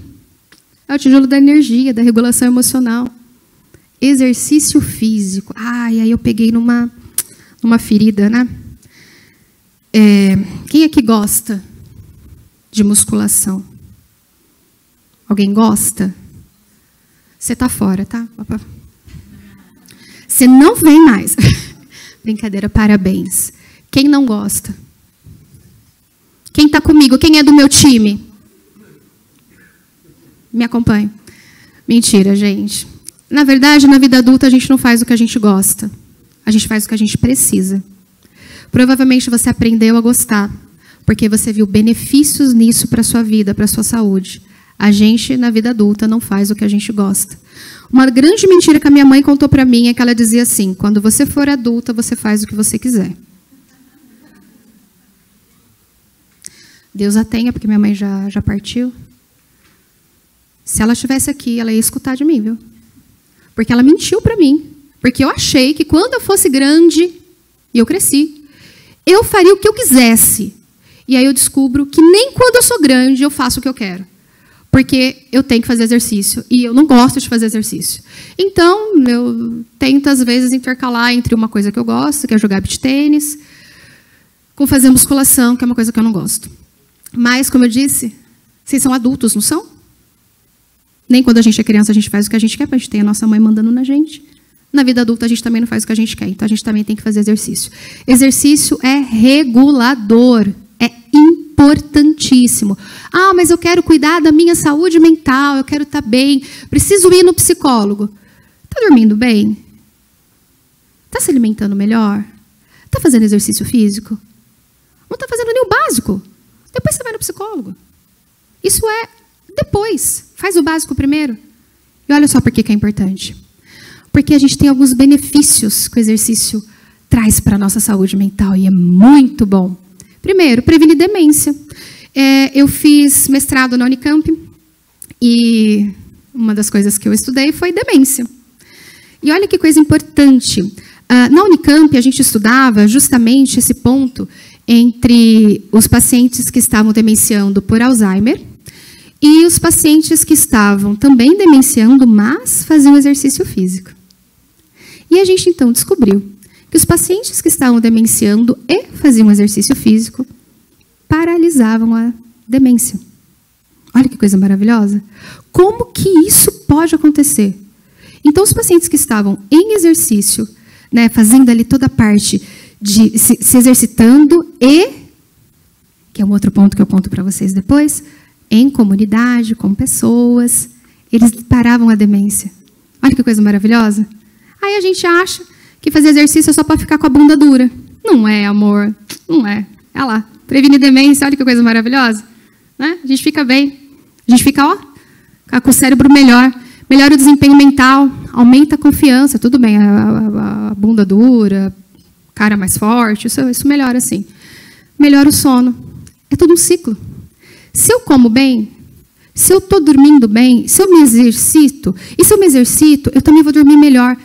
É o tijolo da energia, da regulação emocional. Exercício físico. E aí eu peguei numa ferida, né? Quem aqui gosta de musculação? Alguém gosta? Você está fora, tá? Você não vem mais. Brincadeira, parabéns. Quem não gosta? Quem está comigo? Quem é do meu time? Me acompanha. Mentira, gente. Na verdade, na vida adulta, a gente não faz o que a gente gosta. A gente faz o que a gente precisa. Provavelmente você aprendeu a gostar, porque você viu benefícios nisso para a sua vida, para a sua saúde. A gente, na vida adulta, não faz o que a gente gosta. Uma grande mentira que a minha mãe contou para mim é que ela dizia assim, quando você for adulta, você faz o que você quiser. Deus a tenha, porque minha mãe já partiu. Se ela estivesse aqui, ela ia escutar de mim, viu? Porque ela mentiu para mim. Porque eu achei que quando eu fosse grande, e eu cresci, eu faria o que eu quisesse. E aí eu descubro que nem quando eu sou grande, eu faço o que eu quero. Porque eu tenho que fazer exercício. E eu não gosto de fazer exercício. Então, eu tento, às vezes, intercalar entre uma coisa que eu gosto, que é jogar beach tênis, com fazer musculação, que é uma coisa que eu não gosto. Mas, como eu disse, vocês são adultos, não são? Nem quando a gente é criança, a gente faz o que a gente quer, porque a gente tem a nossa mãe mandando na gente. Na vida adulta, a gente também não faz o que a gente quer. Então, a gente também tem que fazer exercício. Exercício é regulador. É importantíssimo. Mas eu quero cuidar da minha saúde mental, eu quero estar bem, preciso ir no psicólogo. Está dormindo bem? Está se alimentando melhor? Está fazendo exercício físico? Não está fazendo nem o básico. Depois você vai no psicólogo. Isso é depois. Faz o básico primeiro. E olha só por que é importante. Porque a gente tem alguns benefícios que o exercício traz para a nossa saúde mental e é muito bom. Primeiro, prevenir demência. Eu fiz mestrado na Unicamp e uma das coisas que eu estudei foi demência. E olha que coisa importante. Na Unicamp, a gente estudava justamente esse ponto entre os pacientes que estavam demenciando por Alzheimer e os pacientes que estavam também demenciando, mas faziam exercício físico. E a gente, então, descobriu que os pacientes que estavam demenciando e faziam exercício físico paralisavam a demência. Olha que coisa maravilhosa. Como que isso pode acontecer? Então, os pacientes que estavam em exercício, né, fazendo ali toda a parte de se exercitando e, que é um outro ponto que eu conto para vocês depois, em comunidade, com pessoas, eles paravam a demência. Olha que coisa maravilhosa. Aí a gente acha que fazer exercício é só para ficar com a bunda dura. Não é, amor. Não é. Olha lá. Prevenir demência, olha que coisa maravilhosa. Né? A gente fica bem. A gente fica, ó, com o cérebro melhor. Melhora o desempenho mental. Aumenta a confiança. Tudo bem, a bunda dura, cara mais forte, isso melhora, sim. Melhora o sono. É tudo um ciclo. Se eu como bem, se eu estou dormindo bem, se eu me exercito, e se eu me exercito, eu também vou dormir melhor.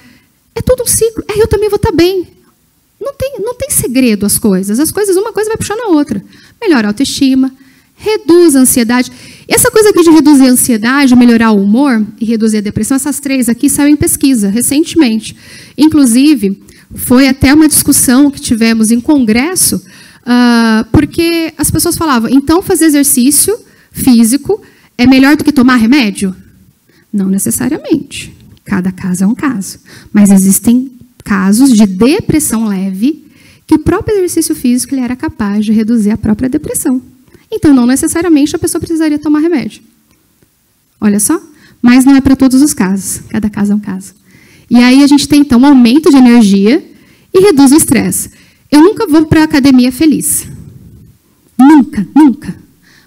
É tudo um ciclo. Eu também vou estar bem. Não tem segredo as coisas. As coisas, uma coisa vai puxando a outra. Melhora a autoestima, reduz a ansiedade. Essa coisa aqui de reduzir a ansiedade, melhorar o humor e reduzir a depressão, essas três aqui saíram em pesquisa recentemente. Inclusive, foi até uma discussão que tivemos em congresso, porque as pessoas falavam, então fazer exercício físico é melhor do que tomar remédio? Não necessariamente. Cada caso é um caso. Mas existem casos de depressão leve que o próprio exercício físico ele era capaz de reduzir a própria depressão. Então, não necessariamente a pessoa precisaria tomar remédio. Olha só. Mas não é para todos os casos. Cada caso é um caso. E aí a gente tem, então, um aumento de energia e reduz o estresse. Eu nunca vou para a academia feliz. Nunca, nunca.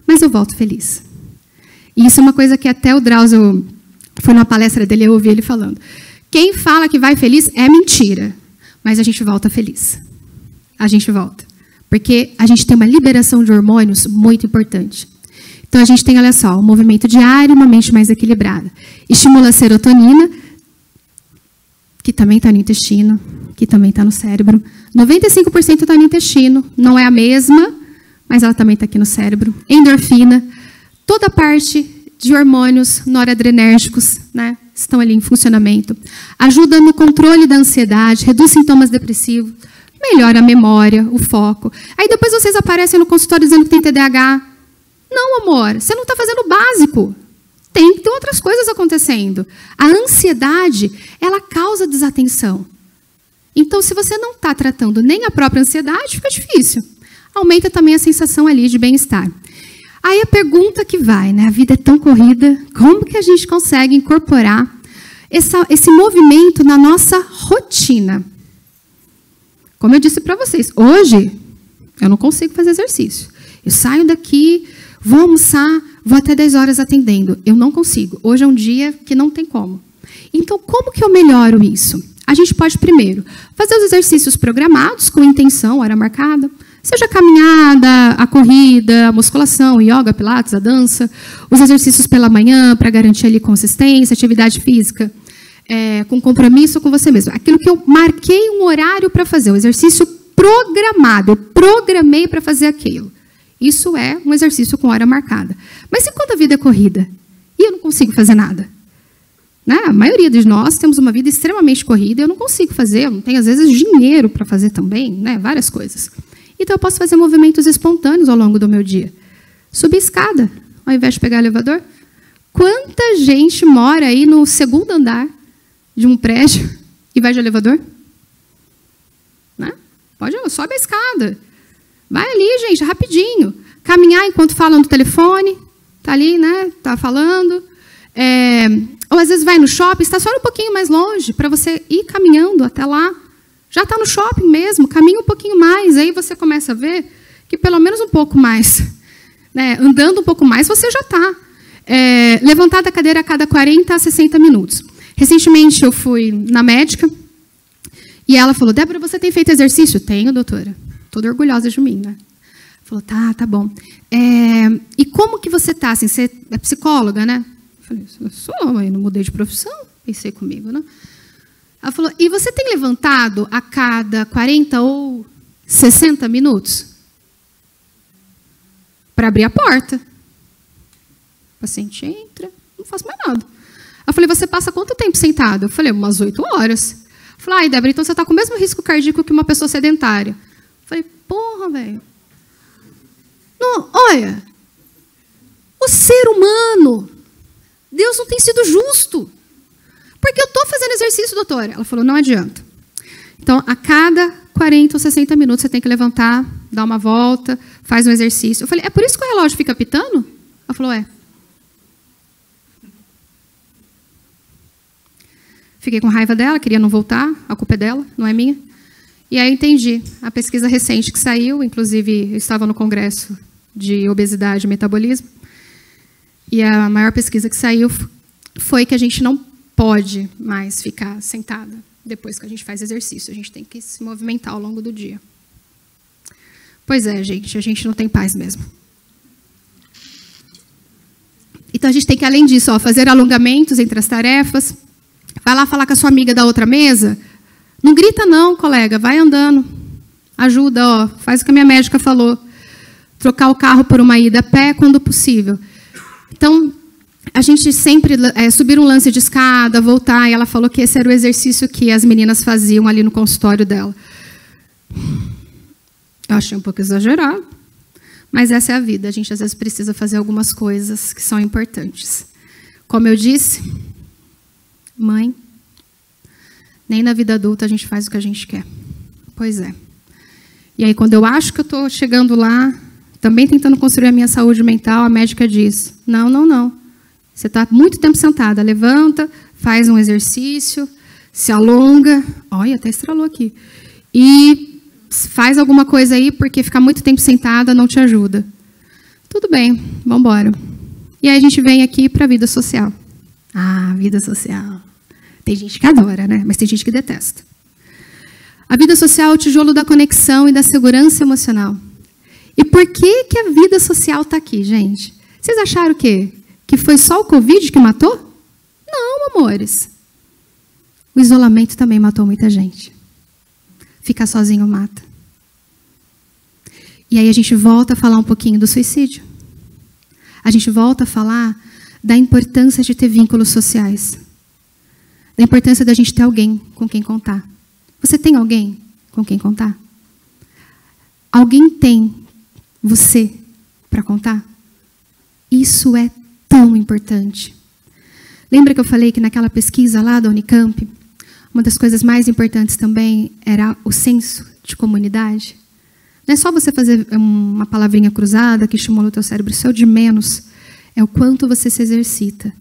Mas eu volto feliz. E isso é uma coisa que até o Drauzio, foi numa palestra dele, eu ouvi ele falando. Quem fala que vai feliz é mentira. Mas a gente volta feliz. A gente volta. Porque a gente tem uma liberação de hormônios muito importante. Então, a gente tem, olha só, um movimento diário, uma mente mais equilibrada. Estimula a serotonina, que também está no intestino, que também está no cérebro. 95% está no intestino, não é a mesma, mas ela também está aqui no cérebro. Endorfina, toda a parte de hormônios noradrenérgicos, né, estão ali em funcionamento. Ajuda no controle da ansiedade, reduz sintomas depressivos, melhora a memória, o foco. Aí depois vocês aparecem no consultório dizendo que tem TDAH. Não, amor, você não está fazendo o básico. Tem que ter outras coisas acontecendo. A ansiedade, ela causa desatenção. Então, se você não está tratando nem a própria ansiedade, fica difícil. Aumenta também a sensação ali de bem-estar. Aí a pergunta que vai, né? A vida é tão corrida, como que a gente consegue incorporar esse movimento na nossa rotina? Como eu disse para vocês, hoje eu não consigo fazer exercício. Eu saio daqui, vou almoçar, vou até 10 horas atendendo. Eu não consigo. Hoje é um dia que não tem como. Então, como que eu melhoro isso? A gente pode, primeiro, fazer os exercícios programados, com intenção, hora marcada. Seja a caminhada, a corrida, a musculação, o yoga, pilates, a dança. Os exercícios pela manhã, para garantir ali consistência, atividade física. Com compromisso com você mesmo. Aquilo que eu marquei um horário para fazer, o exercício programado, eu programei para fazer aquilo. Isso é um exercício com hora marcada. Mas e quando a vida é corrida? E eu não consigo fazer nada? Né? A maioria de nós temos uma vida extremamente corrida e eu não consigo fazer, eu não tenho, às vezes, dinheiro para fazer também, né? Várias coisas. Então, eu posso fazer movimentos espontâneos ao longo do meu dia. Subir escada, ao invés de pegar elevador. Quanta gente mora aí no segundo andar de um prédio e vai de elevador? Né? Sobe a escada. Vai ali, gente, rapidinho. Caminhar enquanto fala no telefone. Está ali, né? Está falando. Ou às vezes vai no shopping, estaciona um pouquinho mais longe para você ir caminhando até lá. Já está no shopping mesmo, caminha um pouquinho mais. Aí você começa a ver que pelo menos um pouco mais, né? Andando um pouco mais, você já está. Levantar da cadeira a cada 40 a 60 minutos. Recentemente eu fui na médica e ela falou, Débora, você tem feito exercício? Tenho, doutora. Toda orgulhosa de mim, né? Falou, tá bom. E como que você está? Assim, você é psicóloga, né? Eu falei, eu sou, eu não mudei de profissão. Pensei comigo, né? Ela falou, e você tem levantado a cada 40 ou 60 minutos? para abrir a porta. O paciente entra, não faço mais nada. Eu falei, você passa quanto tempo sentado? Eu falei, umas 8 horas. Eu falei, ai, Débora, então você está com o mesmo risco cardíaco que uma pessoa sedentária. Eu falei, porra, velho. Não, olha, o ser humano, Deus não tem sido justo. Porque eu estou fazendo exercício, doutora. Ela falou, não adianta. Então, a cada 40 ou 60 minutos, você tem que levantar, dar uma volta, faz um exercício. Eu falei, é por isso que o relógio fica apitando? Ela falou, é. Fiquei com raiva dela, queria não voltar, a culpa é dela, não é minha. E aí eu entendi. A pesquisa recente que saiu, inclusive eu estava no congresso de obesidade e metabolismo, e a maior pesquisa que saiu foi que a gente não pode mais ficar sentada depois que a gente faz exercício. A gente tem que se movimentar ao longo do dia. Pois é, gente, a gente não tem paz mesmo. Então a gente tem que, além disso, fazer alongamentos entre as tarefas. Vai lá falar com a sua amiga da outra mesa. Não grita não, colega, vai andando. Ajuda, faz o que a minha médica falou. Trocar o carro por uma ida a pé quando possível. Então, a gente sempre subir um lance de escada, voltar, e ela falou que esse era o exercício que as meninas faziam ali no consultório dela. Eu achei um pouco exagerado, mas essa é a vida. A gente, às vezes, precisa fazer algumas coisas que são importantes. Como eu disse, mãe, nem na vida adulta a gente faz o que a gente quer. Pois é. E aí, quando eu acho que eu estou chegando lá, também tentando construir a minha saúde mental, a médica diz, não, não, não. Você está muito tempo sentada, levanta, faz um exercício, se alonga, olha, até estralou aqui, e faz alguma coisa aí, porque ficar muito tempo sentada não te ajuda. Tudo bem, vamos embora. E aí a gente vem aqui para a vida social. Ah, vida social. Tem gente que adora, né? Mas tem gente que detesta. A vida social é o tijolo da conexão e da segurança emocional. E por que que a vida social está aqui, gente? Vocês acharam o quê? Que foi só o Covid que matou? Não, amores. O isolamento também matou muita gente. Ficar sozinho mata. E aí a gente volta a falar um pouquinho do suicídio. A gente volta a falar da importância de ter vínculos sociais. Da importância da gente ter alguém com quem contar. Você tem alguém com quem contar? Alguém tem você para contar? Isso é tão importante. Lembra que eu falei que naquela pesquisa lá da Unicamp, uma das coisas mais importantes também era o senso de comunidade? Não é só você fazer uma palavrinha cruzada que estimula o teu cérebro, isso é o de menos. É o quanto você se exercita,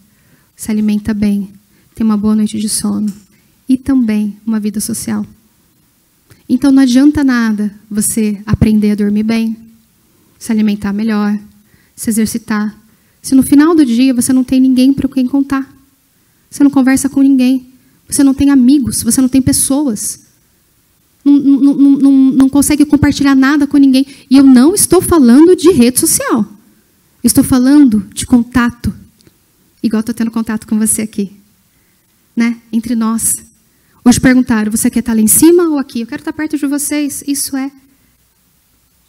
se alimenta bem, tem uma boa noite de sono e também uma vida social. Então não adianta nada você aprender a dormir bem, se alimentar melhor, se exercitar, se no final do dia você não tem ninguém para quem contar. Você não conversa com ninguém. Você não tem amigos, você não tem pessoas. Não consegue compartilhar nada com ninguém. E eu não estou falando de rede social. Eu estou falando de contato. Igual estou tendo contato com você aqui. Né? Entre nós. Hoje perguntaram, você quer estar lá em cima ou aqui? Eu quero estar perto de vocês. Isso é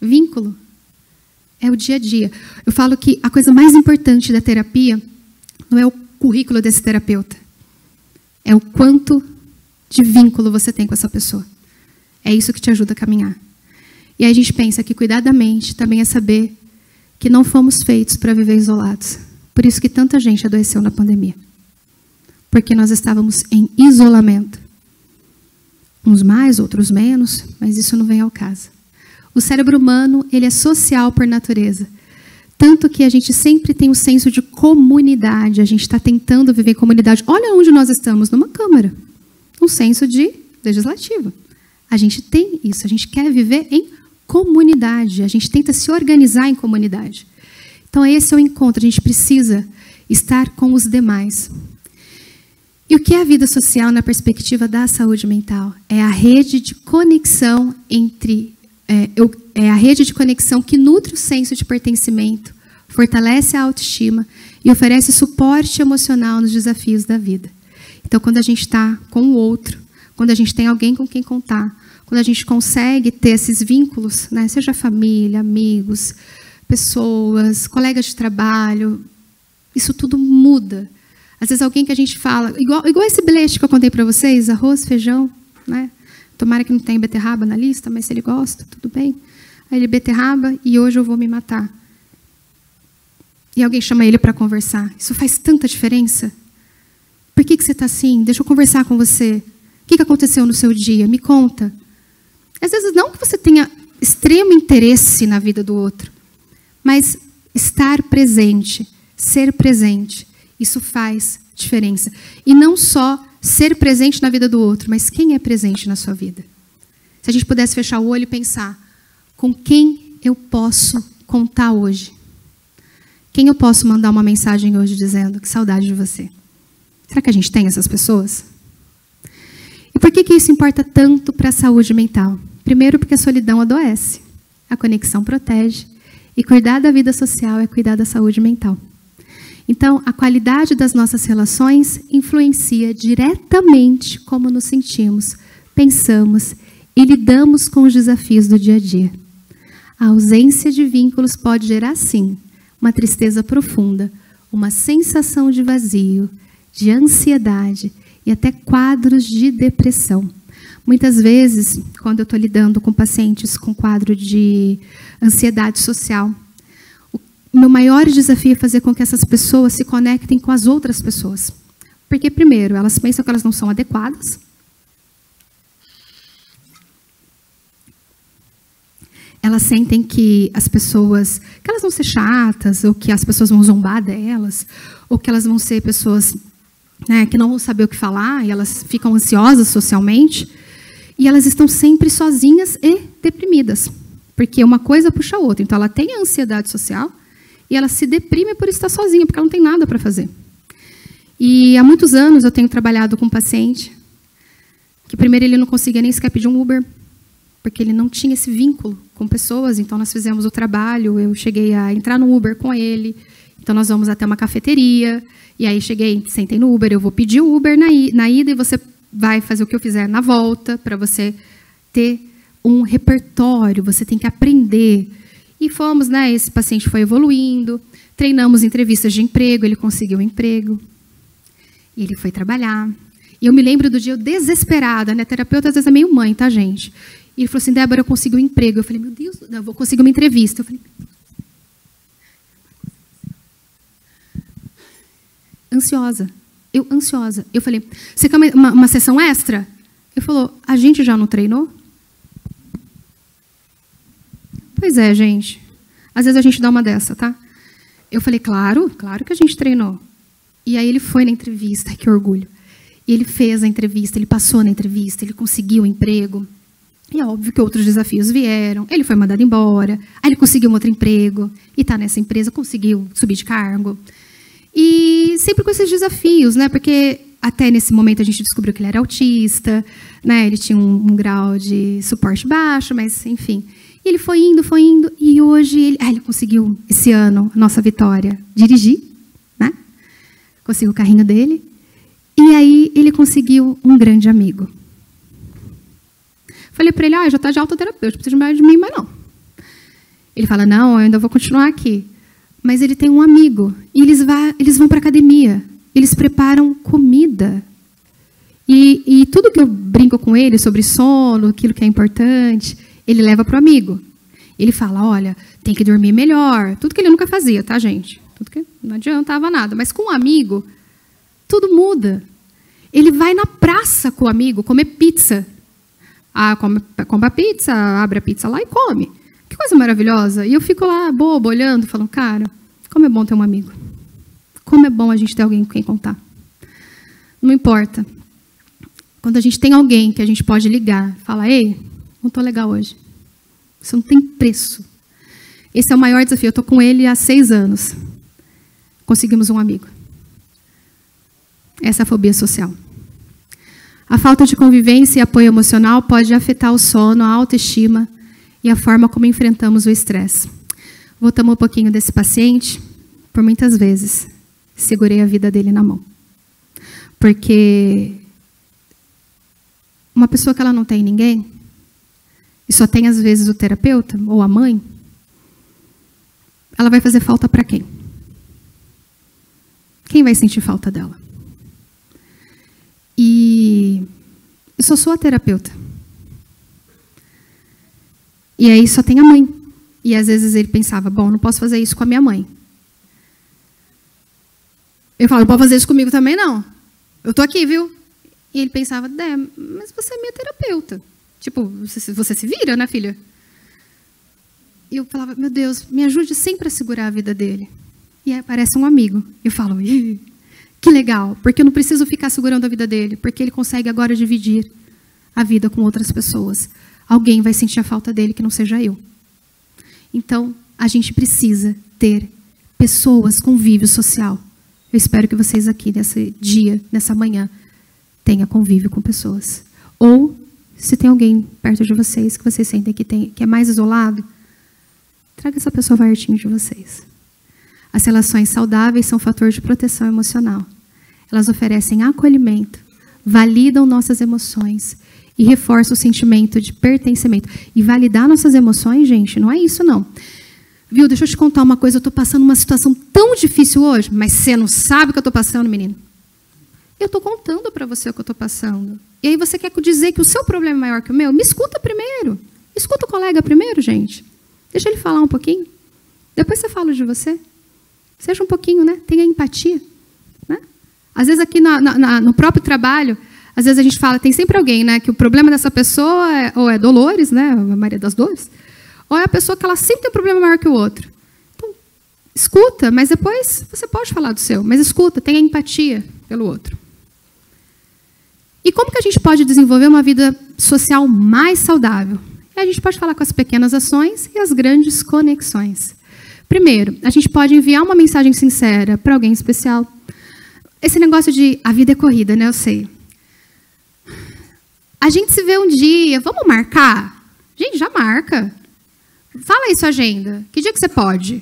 vínculo. É o dia a dia. Eu falo que a coisa mais importante da terapia não é o currículo desse terapeuta. É o quanto de vínculo você tem com essa pessoa. É isso que te ajuda a caminhar. E aí a gente pensa que cuidar da mente também é saber que não fomos feitos para viver isolados. Por isso que tanta gente adoeceu na pandemia. Porque nós estávamos em isolamento. Uns mais, outros menos, mas isso não vem ao caso. O cérebro humano, ele é social por natureza. Tanto que a gente sempre tem um senso de comunidade. A gente está tentando viver em comunidade. Olha onde nós estamos, numa Câmara. Um senso de legislativo. A gente tem isso. A gente quer viver em comunidade. A gente tenta se organizar em comunidade. Então, esse é o encontro. A gente precisa estar com os demais. E o que é a vida social na perspectiva da saúde mental? É a rede de conexão entre... É a rede de conexão que nutre o senso de pertencimento, fortalece a autoestima e oferece suporte emocional nos desafios da vida. Então, quando a gente está com o outro, quando a gente tem alguém com quem contar, quando a gente consegue ter esses vínculos, né, seja família, amigos, pessoas, colegas de trabalho, isso tudo muda. Às vezes alguém que a gente fala, igual esse bilhete que eu contei para vocês, arroz, feijão, né? Tomara que não tenha beterraba na lista, mas se ele gosta, tudo bem. Aí ele, beterraba, e hoje eu vou me matar. E alguém chama ele para conversar. Isso faz tanta diferença. Por que você está assim? Deixa eu conversar com você. O que aconteceu no seu dia? Me conta. Às vezes não que você tenha extremo interesse na vida do outro, mas estar presente, ser presente, isso faz diferença. E não só ser presente na vida do outro, mas quem é presente na sua vida. Se a gente pudesse fechar o olho e pensar, com quem eu posso contar hoje? Quem eu posso mandar uma mensagem hoje dizendo que saudade de você? Será que a gente tem essas pessoas? E por que isso importa tanto para a saúde mental? Primeiro, porque a solidão adoece, a conexão protege, e cuidar da vida social é cuidar da saúde mental. Então, a qualidade das nossas relações influencia diretamente como nos sentimos, pensamos e lidamos com os desafios do dia a dia. A ausência de vínculos pode gerar, sim, uma tristeza profunda, uma sensação de vazio, de ansiedade e até quadros de depressão. Muitas vezes, quando eu estou lidando com pacientes com quadro de ansiedade social, o meu maior desafio é fazer com que essas pessoas se conectem com as outras pessoas. Porque, primeiro, elas pensam que elas não são adequadas. Elas sentem que as pessoas, que elas vão ser chatas, ou que as pessoas vão zombar delas, ou que elas vão ser pessoas, né, que não vão saber o que falar, e elas ficam ansiosas socialmente, e elas estão sempre sozinhas e deprimidas, porque uma coisa puxa a outra. Então, ela tem a ansiedade social, e ela se deprime por estar sozinha, porque ela não tem nada para fazer. E há muitos anos eu tenho trabalhado com um paciente, que primeiro ele não conseguia nem sequer pedir um Uber, porque ele não tinha esse vínculo com pessoas. Então, nós fizemos o trabalho, eu cheguei a entrar no Uber com ele, então nós vamos até uma cafeteria, e aí cheguei, sentei no Uber, eu vou pedir o Uber na ida, e você vai fazer o que eu fizer na volta, para você ter um repertório, você tem que aprender. E fomos, né, esse paciente foi evoluindo, treinamos entrevistas de emprego, ele conseguiu um emprego, e ele foi trabalhar. E eu me lembro do dia eu desesperada, né, terapeuta às vezes é meio mãe, tá, gente? E ele falou assim, Débora, eu consegui um emprego. Eu falei, meu Deus, eu vou conseguir uma entrevista. Eu falei, ansiosa. Eu ansiosa. Eu falei, você quer uma sessão extra? Ele falou, a gente já não treinou? Pois é, gente. Às vezes a gente dá uma dessa, tá? Eu falei, claro que a gente treinou. E aí ele foi na entrevista, que orgulho. E ele fez a entrevista, ele passou na entrevista, ele conseguiu o emprego. E é óbvio que outros desafios vieram. Ele foi mandado embora. Aí ele conseguiu um outro emprego. E está nessa empresa, conseguiu subir de cargo. E sempre com esses desafios, né? Porque até nesse momento a gente descobriu que ele era autista, né? Ele tinha um grau de suporte baixo, mas enfim. E ele foi indo. E hoje ele conseguiu, esse ano, a nossa vitória, dirigir, né? Conseguiu o carrinho dele. E aí ele conseguiu um grande amigo. Falei para ele, já está de autoterapeuta, não precisa mais de mim, mas não. Ele fala, não, eu ainda vou continuar aqui. Mas ele tem um amigo, e eles vão para a academia, eles preparam comida. E tudo que eu brinco com ele sobre sono, aquilo que é importante, ele leva para o amigo. Ele fala, olha, tem que dormir melhor. Tudo que ele nunca fazia, tá, gente? Tudo que não adiantava nada. Mas com um amigo, tudo muda. Ele vai na praça com o amigo comer pizza. Come a pizza, abre a pizza lá e come. Que coisa maravilhosa. E eu fico lá, bobo, olhando, falando, cara, como é bom ter um amigo. Como é bom a gente ter alguém com quem contar. Não importa. Quando a gente tem alguém que a gente pode ligar, falar, ei, não estou legal hoje. Isso não tem preço. Esse é o maior desafio. Eu estou com ele há 6 anos. Conseguimos um amigo. Essa é a fobia social. A falta de convivência e apoio emocional pode afetar o sono, a autoestima e a forma como enfrentamos o estresse. Voltamos um pouquinho desse paciente. Por muitas vezes, segurei a vida dele na mão. Porque uma pessoa que ela não tem ninguém, e só tem às vezes o terapeuta ou a mãe, ela vai fazer falta para quem? Quem vai sentir falta dela? E eu sou sua terapeuta. E aí só tem a mãe. E às vezes ele pensava, bom, não posso fazer isso com a minha mãe. Eu falo, não pode fazer isso comigo também, não. Eu tô aqui, viu? E ele pensava, mas você é minha terapeuta. Tipo, você se vira, né, filha? E eu falava, meu Deus, me ajude sempre a segurar a vida dele. E aí aparece um amigo. Eu falo, que legal, porque eu não preciso ficar segurando a vida dele, porque ele consegue agora dividir a vida com outras pessoas. Alguém vai sentir a falta dele que não seja eu. Então, a gente precisa ter pessoas, convívio social. Eu espero que vocês aqui, nesse dia, nessa manhã, tenham convívio com pessoas. Ou, se tem alguém perto de vocês, que vocês sentem que é mais isolado, traga essa pessoa pertinho de vocês. As relações saudáveis são um fator de proteção emocional. Elas oferecem acolhimento, validam nossas emoções e reforçam o sentimento de pertencimento. E validar nossas emoções, gente, não é isso, não. Viu, deixa eu te contar uma coisa, eu estou passando uma situação tão difícil hoje, mas você não sabe o que eu estou passando, menino. Eu estou contando para você o que eu estou passando. E aí você quer dizer que o seu problema é maior que o meu? Me escuta primeiro. Escuta o colega primeiro, gente. Deixa ele falar um pouquinho. Depois você fala de você. Seja um pouquinho, né? Tenha empatia. Né? Às vezes aqui no próprio trabalho, às vezes a gente fala, tem sempre alguém, né? Que o problema dessa pessoa ou é Dolores, né? A Maria das Dores. Ou é a pessoa que ela sempre tem um problema maior que o outro. Então, escuta, mas depois você pode falar do seu. Mas escuta, tenha empatia pelo outro. E como que a gente pode desenvolver uma vida social mais saudável? A gente pode falar com as pequenas ações e as grandes conexões. Primeiro, a gente pode enviar uma mensagem sincera para alguém especial. Esse negócio de a vida é corrida, né? Eu sei. A gente se vê um dia, vamos marcar? Gente, já marca. Fala aí sua agenda. Que dia que você pode?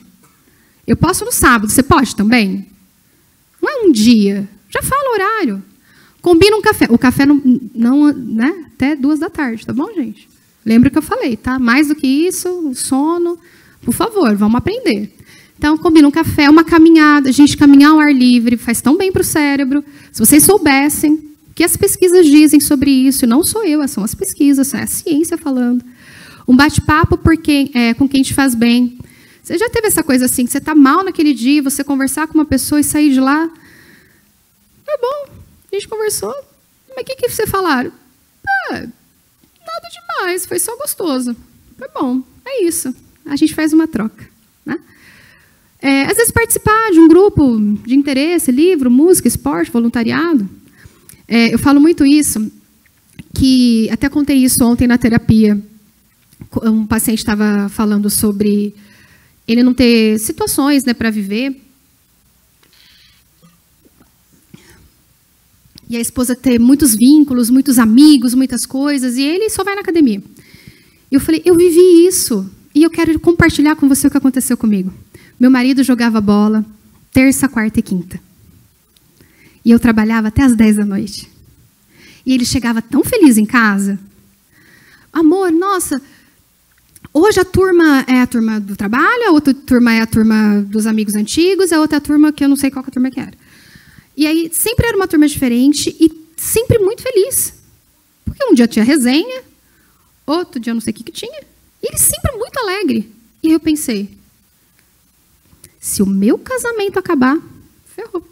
Eu posso no sábado, você pode também? Não é um dia. Já fala o horário. Combina um café. O café não né? Até 2 da tarde, tá bom, gente? Lembra que eu falei, tá? Mais do que isso, o sono. Por favor, vamos aprender. Então, combina um café, uma caminhada. Gente, caminhar ao ar livre faz tão bem para o cérebro. Se vocês soubessem o que as pesquisas dizem sobre isso, não sou eu, são as pesquisas, é a ciência falando. Um bate-papo com quem te faz bem. Você já teve essa coisa assim, que você está mal naquele dia, você conversar com uma pessoa e sair de lá? É bom, a gente conversou. Mas o que você falaram? Nada demais, foi só gostoso. Foi bom, é isso. A gente faz uma troca. Né? Às vezes participar de um grupo de interesse, livro, música, esporte, voluntariado. Eu falo muito isso, que até contei isso ontem na terapia. Um paciente estava falando sobre ele não ter situações, né, para viver. E a esposa ter muitos vínculos, muitos amigos, muitas coisas, e ele só vai na academia. E eu falei, eu vivi isso, e eu quero compartilhar com você o que aconteceu comigo. Meu marido jogava bola terça, quarta e quinta. E eu trabalhava até as 10 da noite. E ele chegava tão feliz em casa. Amor, nossa, hoje a turma é a turma do trabalho, a outra turma é a turma dos amigos antigos, a outra turma que eu não sei qual que a turma que era. E aí sempre era uma turma diferente e sempre muito feliz. Porque um dia tinha resenha, outro dia eu não sei o que tinha. E ele sempre muito alegre. E aí eu pensei, se o meu casamento acabar, ferrou.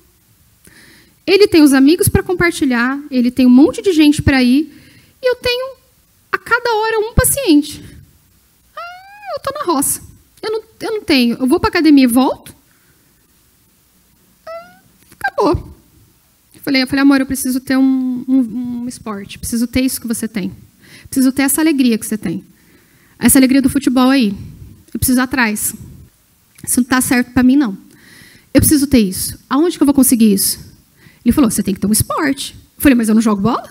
Ele tem os amigos para compartilhar, ele tem um monte de gente para ir, e eu tenho, a cada hora, um paciente. Eu estou na roça. Eu não tenho. Eu vou para a academia e volto. Acabou. Eu falei, amor, eu preciso ter um esporte. Preciso ter isso que você tem. Preciso ter essa alegria que você tem. Essa alegria do futebol aí. Eu preciso ir atrás. Isso não está certo para mim, não. Eu preciso ter isso. Aonde que eu vou conseguir isso? Ele falou, você tem que ter um esporte. Eu falei, mas eu não jogo bola?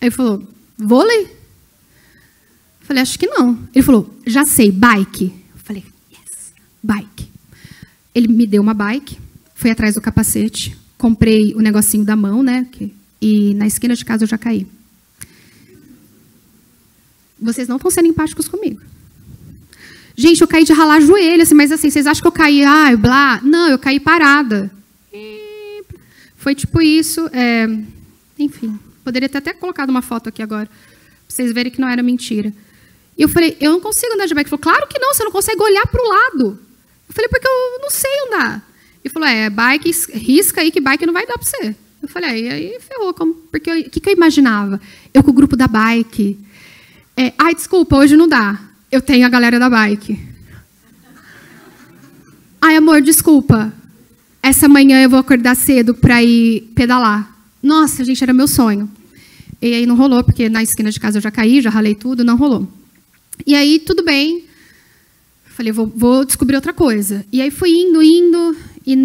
Aí ele falou, vôlei? Eu falei, acho que não. Ele falou, já sei, bike. Eu falei, yes, bike. Ele me deu uma bike, fui atrás do capacete, comprei o negocinho da mão, né? E na esquina de casa eu já caí. Vocês não estão sendo empáticos comigo. Gente, eu caí de ralar joelho, assim, mas assim, vocês acham que eu caí, blá? Não, eu caí parada. E foi tipo isso. Enfim, poderia ter até colocado uma foto aqui agora, para vocês verem que não era mentira. E eu falei, eu não consigo andar de bike. Ele falou, claro que não, você não consegue olhar para o lado. Eu falei, porque eu não sei andar. Ele falou, bike, risca aí que bike não vai dar para você. Eu falei, aí ferrou. Porque o que eu imaginava? Eu com o grupo da bike. Desculpa, hoje não dá. Eu tenho a galera da bike. Amor, desculpa. Essa manhã eu vou acordar cedo para ir pedalar. Nossa, gente, era meu sonho. E aí não rolou, porque na esquina de casa eu já caí, já ralei tudo, não rolou. E aí, tudo bem. Falei, vou descobrir outra coisa. E aí fui indo, e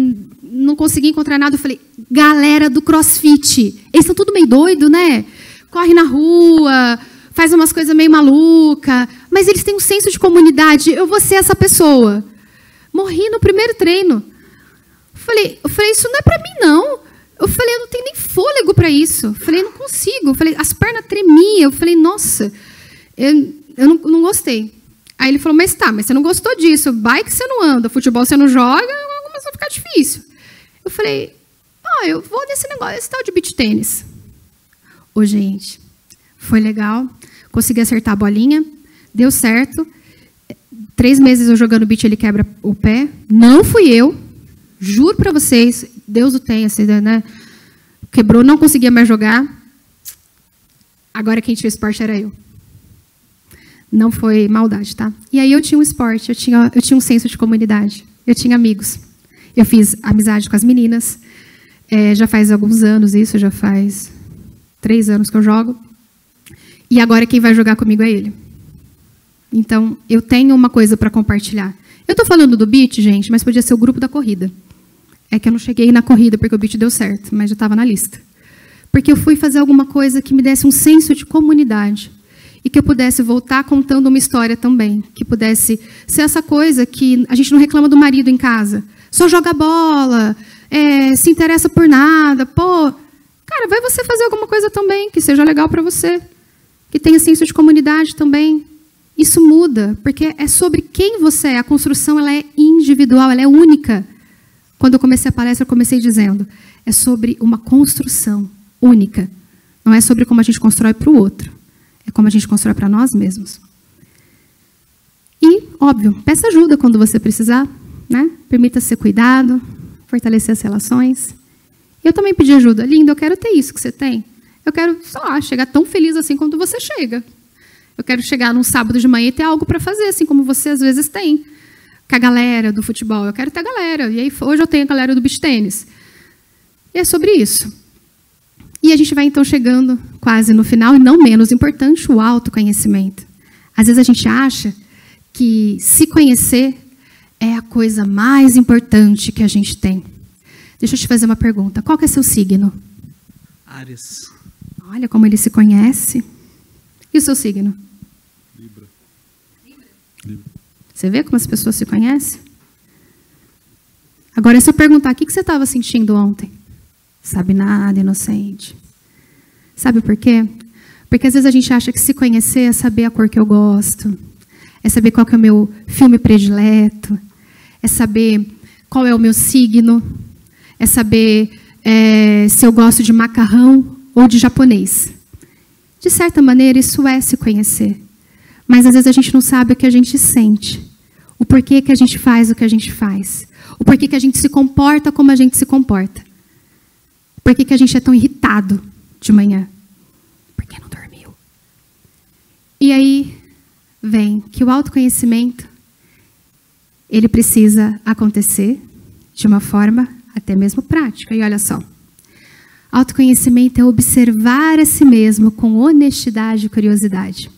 não consegui encontrar nada. Eu falei, galera do CrossFit, eles estão tudo meio doido, né? Corre na rua, faz umas coisas meio maluca, mas eles têm um senso de comunidade. Eu vou ser essa pessoa. Morri no primeiro treino. Eu falei, isso não é para mim, não. Eu falei, eu não tenho nem fôlego para isso. Eu falei, não consigo. Eu falei, as pernas tremiam. Eu falei, nossa, eu não gostei. Aí ele falou, mas você não gostou disso. Bike você não anda, futebol você não joga, começou a ficar difícil. Eu falei, eu vou nesse negócio, esse tal de beach tênis. Gente, foi legal. Consegui acertar a bolinha, deu certo. 3 meses eu jogando beach, ele quebra o pé. Não fui eu, juro para vocês, Deus o tenha, né? Quebrou, não conseguia mais jogar. Agora quem tinha esporte era eu. Não foi maldade, tá? E aí eu tinha um esporte, eu tinha um senso de comunidade. Eu tinha amigos. Eu fiz amizade com as meninas. Já faz alguns anos isso, já faz 3 anos que eu jogo. E agora quem vai jogar comigo é ele. Então, eu tenho uma coisa para compartilhar. Eu estou falando do beach, gente, mas podia ser o grupo da corrida. É que eu não cheguei na corrida porque o beach deu certo, mas já estava na lista. Porque eu fui fazer alguma coisa que me desse um senso de comunidade. E que eu pudesse voltar contando uma história também. Que pudesse ser essa coisa que a gente não reclama do marido em casa. Só joga bola, se interessa por nada. Cara, vai você fazer alguma coisa também que seja legal para você. Que tenha senso de comunidade também. Isso muda, porque é sobre quem você é. A construção ela é individual, ela é única. Quando eu comecei a palestra, eu comecei dizendo, é sobre uma construção única. Não é sobre como a gente constrói para o outro. É como a gente constrói para nós mesmos. E, óbvio, peça ajuda quando você precisar, né? Permita-se ser cuidado, fortalecer as relações. Eu também pedi ajuda. Linda, eu quero ter isso que você tem. Eu quero, chegar tão feliz assim quando você chega. Eu quero chegar num sábado de manhã e ter algo para fazer, assim como você às vezes tem. Com a galera do futebol. Eu quero ter a galera. E aí, hoje eu tenho a galera do beach tênis. E é sobre isso. E a gente vai, então, chegando quase no final, e não menos importante, o autoconhecimento. Às vezes a gente acha que se conhecer é a coisa mais importante que a gente tem. Deixa eu te fazer uma pergunta. Qual que é seu signo? Áries. Olha como ele se conhece. E o seu signo? Libra. Você vê como as pessoas se conhecem? Agora, se eu perguntar, o que você estava sentindo ontem? Sabe nada, inocente. Sabe por quê? Porque às vezes a gente acha que se conhecer é saber a cor que eu gosto, é saber qual que é o meu filme predileto, é saber qual é o meu signo, é saber se eu gosto de macarrão ou de japonês. De certa maneira, isso é se conhecer. Mas às vezes a gente não sabe o que a gente sente, o porquê que a gente faz o que a gente faz, o porquê que a gente se comporta como a gente se comporta. Por que a gente é tão irritado de manhã? Porque não dormiu. E aí vem que o autoconhecimento, ele precisa acontecer de uma forma até mesmo prática. E olha só, autoconhecimento é observar a si mesmo com honestidade e curiosidade.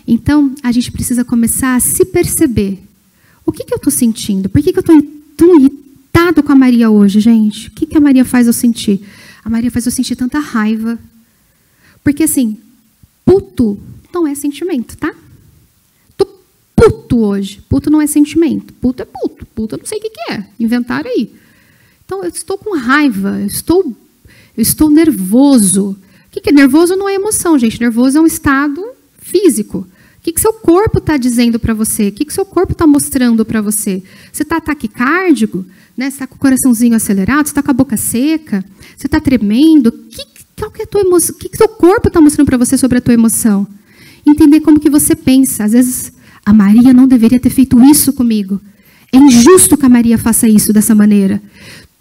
Então, a gente precisa começar a se perceber. O que eu estou sentindo? Por que eu estou tão irritado com a Maria hoje, gente? O que a Maria faz eu sentir? A Maria faz eu sentir tanta raiva. Porque, assim, puto não é sentimento, tá? Tô puto hoje. Puto não é sentimento. Puto é puto. Puto eu não sei o que é. Inventaram aí. Então, eu estou com raiva. Eu estou nervoso. O que é nervoso? Não é emoção, gente. Nervoso é um estado físico. O que seu corpo está dizendo para você? O que seu corpo está mostrando para você? Você está taquicárdico? Né? Você está com o coraçãozinho acelerado? Você está com a boca seca? Você está tremendo? Qual que é a tua emoção? O que seu corpo está mostrando para você sobre a tua emoção? Entender como que você pensa. Às vezes, a Maria não deveria ter feito isso comigo. É injusto que a Maria faça isso dessa maneira.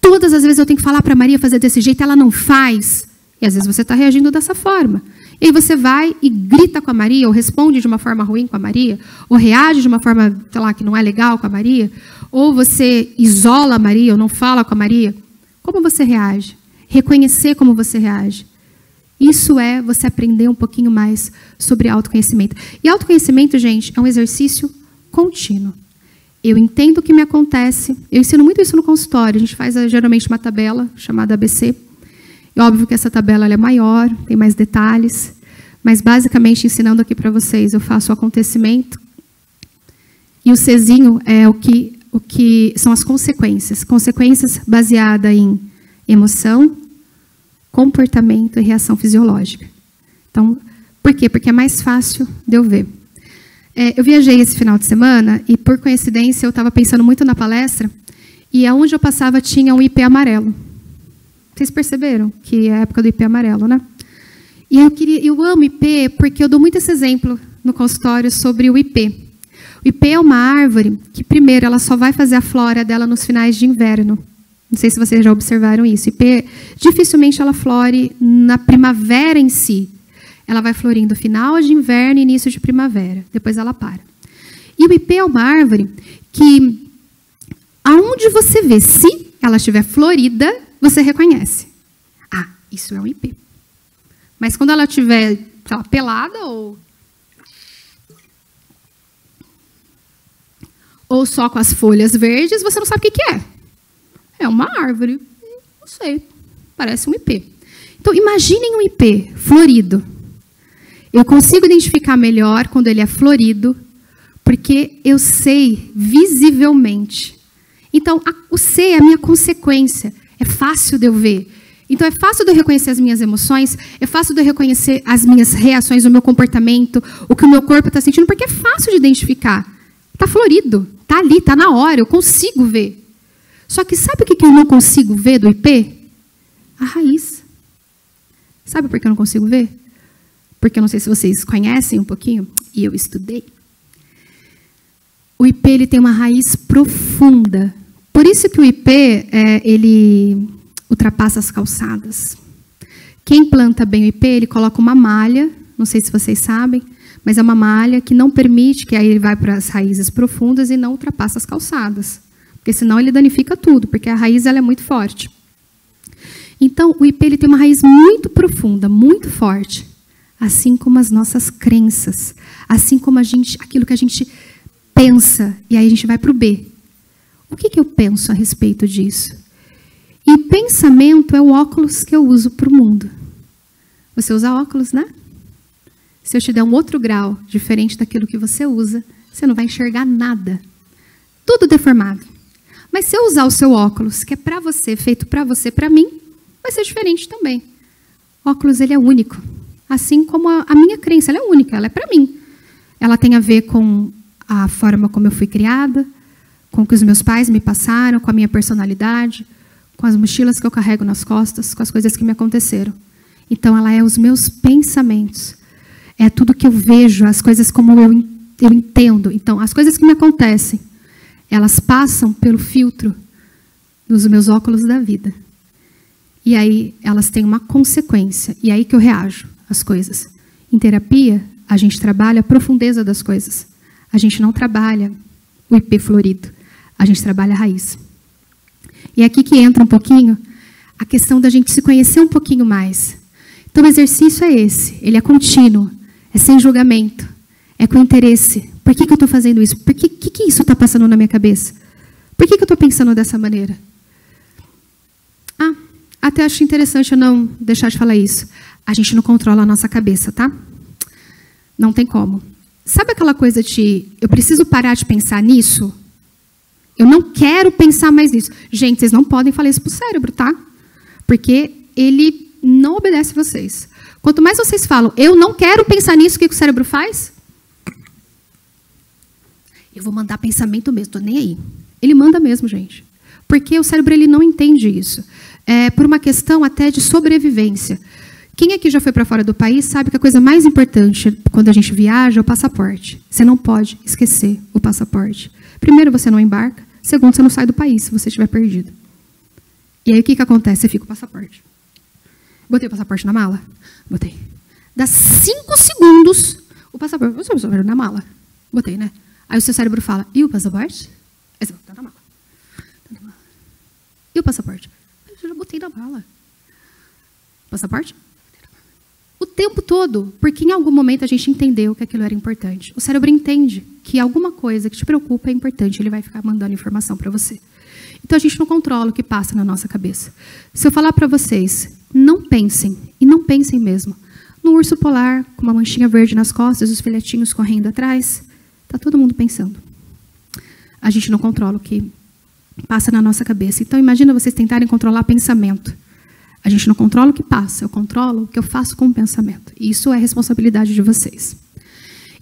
Todas as vezes eu tenho que falar para a Maria fazer desse jeito, ela não faz. E às vezes você está reagindo dessa forma. E aí você vai e grita com a Maria, ou responde de uma forma ruim com a Maria, ou reage de uma forma, sei lá, que não é legal com a Maria, ou você isola a Maria, ou não fala com a Maria. Como você reage? Reconhecer como você reage. Isso é você aprender um pouquinho mais sobre autoconhecimento. E autoconhecimento, gente, é um exercício contínuo. Eu entendo o que me acontece, eu ensino muito isso no consultório, a gente faz geralmente uma tabela chamada ABC. É óbvio que essa tabela ela é maior, tem mais detalhes, mas basicamente ensinando aqui para vocês, eu faço o acontecimento e o Czinho é o que são as consequências. Consequências baseadas em emoção, comportamento e reação fisiológica. Então, por quê? Porque é mais fácil de eu ver. Eu viajei esse final de semana e, por coincidência, eu estava pensando muito na palestra e aonde eu passava tinha um IP amarelo. Vocês perceberam que é a época do IP amarelo, né? E eu amo IP porque eu dou muito esse exemplo no consultório sobre o IP. O IP é uma árvore que, primeiro, ela só vai fazer a flora dela nos finais de inverno. Não sei se vocês já observaram isso. IP, dificilmente ela flore na primavera em si. Ela vai florindo final de inverno e início de primavera. Depois ela para. E o IP é uma árvore que, aonde você vê, se ela estiver florida, você reconhece. Ah, isso é um IP. Mas quando ela estiver, sei lá, pelada ou só com as folhas verdes, você não sabe o que é. É uma árvore. Não sei. Parece um IP. Então, imaginem um IP florido. Eu consigo identificar melhor quando ele é florido, porque eu sei visivelmente. Então, o ser é a minha consequência. É fácil de eu ver. Então, é fácil de eu reconhecer as minhas emoções, é fácil de eu reconhecer as minhas reações, o meu comportamento, o que o meu corpo está sentindo, porque é fácil de identificar. Está florido, está ali, está na hora, eu consigo ver. Só que sabe o que eu não consigo ver do IP? A raiz. Sabe por que eu não consigo ver? Porque eu não sei se vocês conhecem um pouquinho, e eu estudei. O IP ele tem uma raiz profunda. Por isso que o IP, ele ultrapassa as calçadas. Quem planta bem o IP, ele coloca uma malha, não sei se vocês sabem, mas é uma malha que não permite, que aí ele vai para as raízes profundas e não ultrapassa as calçadas. Porque senão ele danifica tudo, porque a raiz ela é muito forte. Então, o IP ele tem uma raiz muito profunda, muito forte. Assim como as nossas crenças, assim como aquilo que a gente pensa, e aí a gente vai para o B. O que eu penso a respeito disso? E pensamento é o óculos que eu uso para o mundo. Você usa óculos, né? Se eu te der um outro grau diferente daquilo que você usa, você não vai enxergar nada. Tudo deformado. Mas se eu usar o seu óculos, que é para você, feito para você, para mim, vai ser diferente também. O óculos ele é único. Assim como a minha crença, ela é única, ela é para mim. Ela tem a ver com a forma como eu fui criada, com o que os meus pais me passaram, com a minha personalidade, com as mochilas que eu carrego nas costas, com as coisas que me aconteceram. Então, ela é os meus pensamentos. É tudo que eu vejo, as coisas como eu entendo. Então, as coisas que me acontecem, elas passam pelo filtro dos meus óculos da vida. E aí, elas têm uma consequência. E aí que eu reajo às coisas. Em terapia, a gente trabalha a profundeza das coisas. A gente não trabalha o IP florido. A gente trabalha a raiz. E é aqui que entra um pouquinho a questão da gente se conhecer um pouquinho mais. Então, o exercício é esse. Ele é contínuo. É sem julgamento. É com interesse. Por que eu estou fazendo isso? Por que isso está passando na minha cabeça? Por que eu estou pensando dessa maneira? Até acho interessante eu não deixar de falar isso. A gente não controla a nossa cabeça, tá? Não tem como. Sabe aquela coisa de, eu preciso parar de pensar nisso? Eu não quero pensar mais nisso. Gente, vocês não podem falar isso pro cérebro, tá? Porque ele não obedece vocês. Quanto mais vocês falam, eu não quero pensar nisso, o que o cérebro faz? Eu vou mandar pensamento mesmo, estou nem aí. Ele manda mesmo, gente. Porque o cérebro ele não entende isso. É por uma questão até de sobrevivência. Quem aqui já foi para fora do país sabe que a coisa mais importante quando a gente viaja é o passaporte. Você não pode esquecer o passaporte. Primeiro, você não embarca. Segundo, você não sai do país se você estiver perdido. E aí, o que acontece? Você fica com o passaporte. Botei o passaporte na mala? Botei. Dá 5 segundos, o passaporte na mala. Botei, né? Aí o seu cérebro fala, e o passaporte? Aí você fala, tá na mala. Tá na mala. E o passaporte? Eu já botei na mala. Passaporte? O tempo todo, porque em algum momento a gente entendeu que aquilo era importante. O cérebro entende que alguma coisa que te preocupa é importante, ele vai ficar mandando informação para você. Então a gente não controla o que passa na nossa cabeça. Se eu falar para vocês, não pensem, e não pensem mesmo, num urso polar com uma manchinha verde nas costas, os filhotinhos correndo atrás, está todo mundo pensando. A gente não controla o que passa na nossa cabeça. Então imagina vocês tentarem controlar pensamento. A gente não controla o que passa, eu controlo o que eu faço com o pensamento. E isso é responsabilidade de vocês.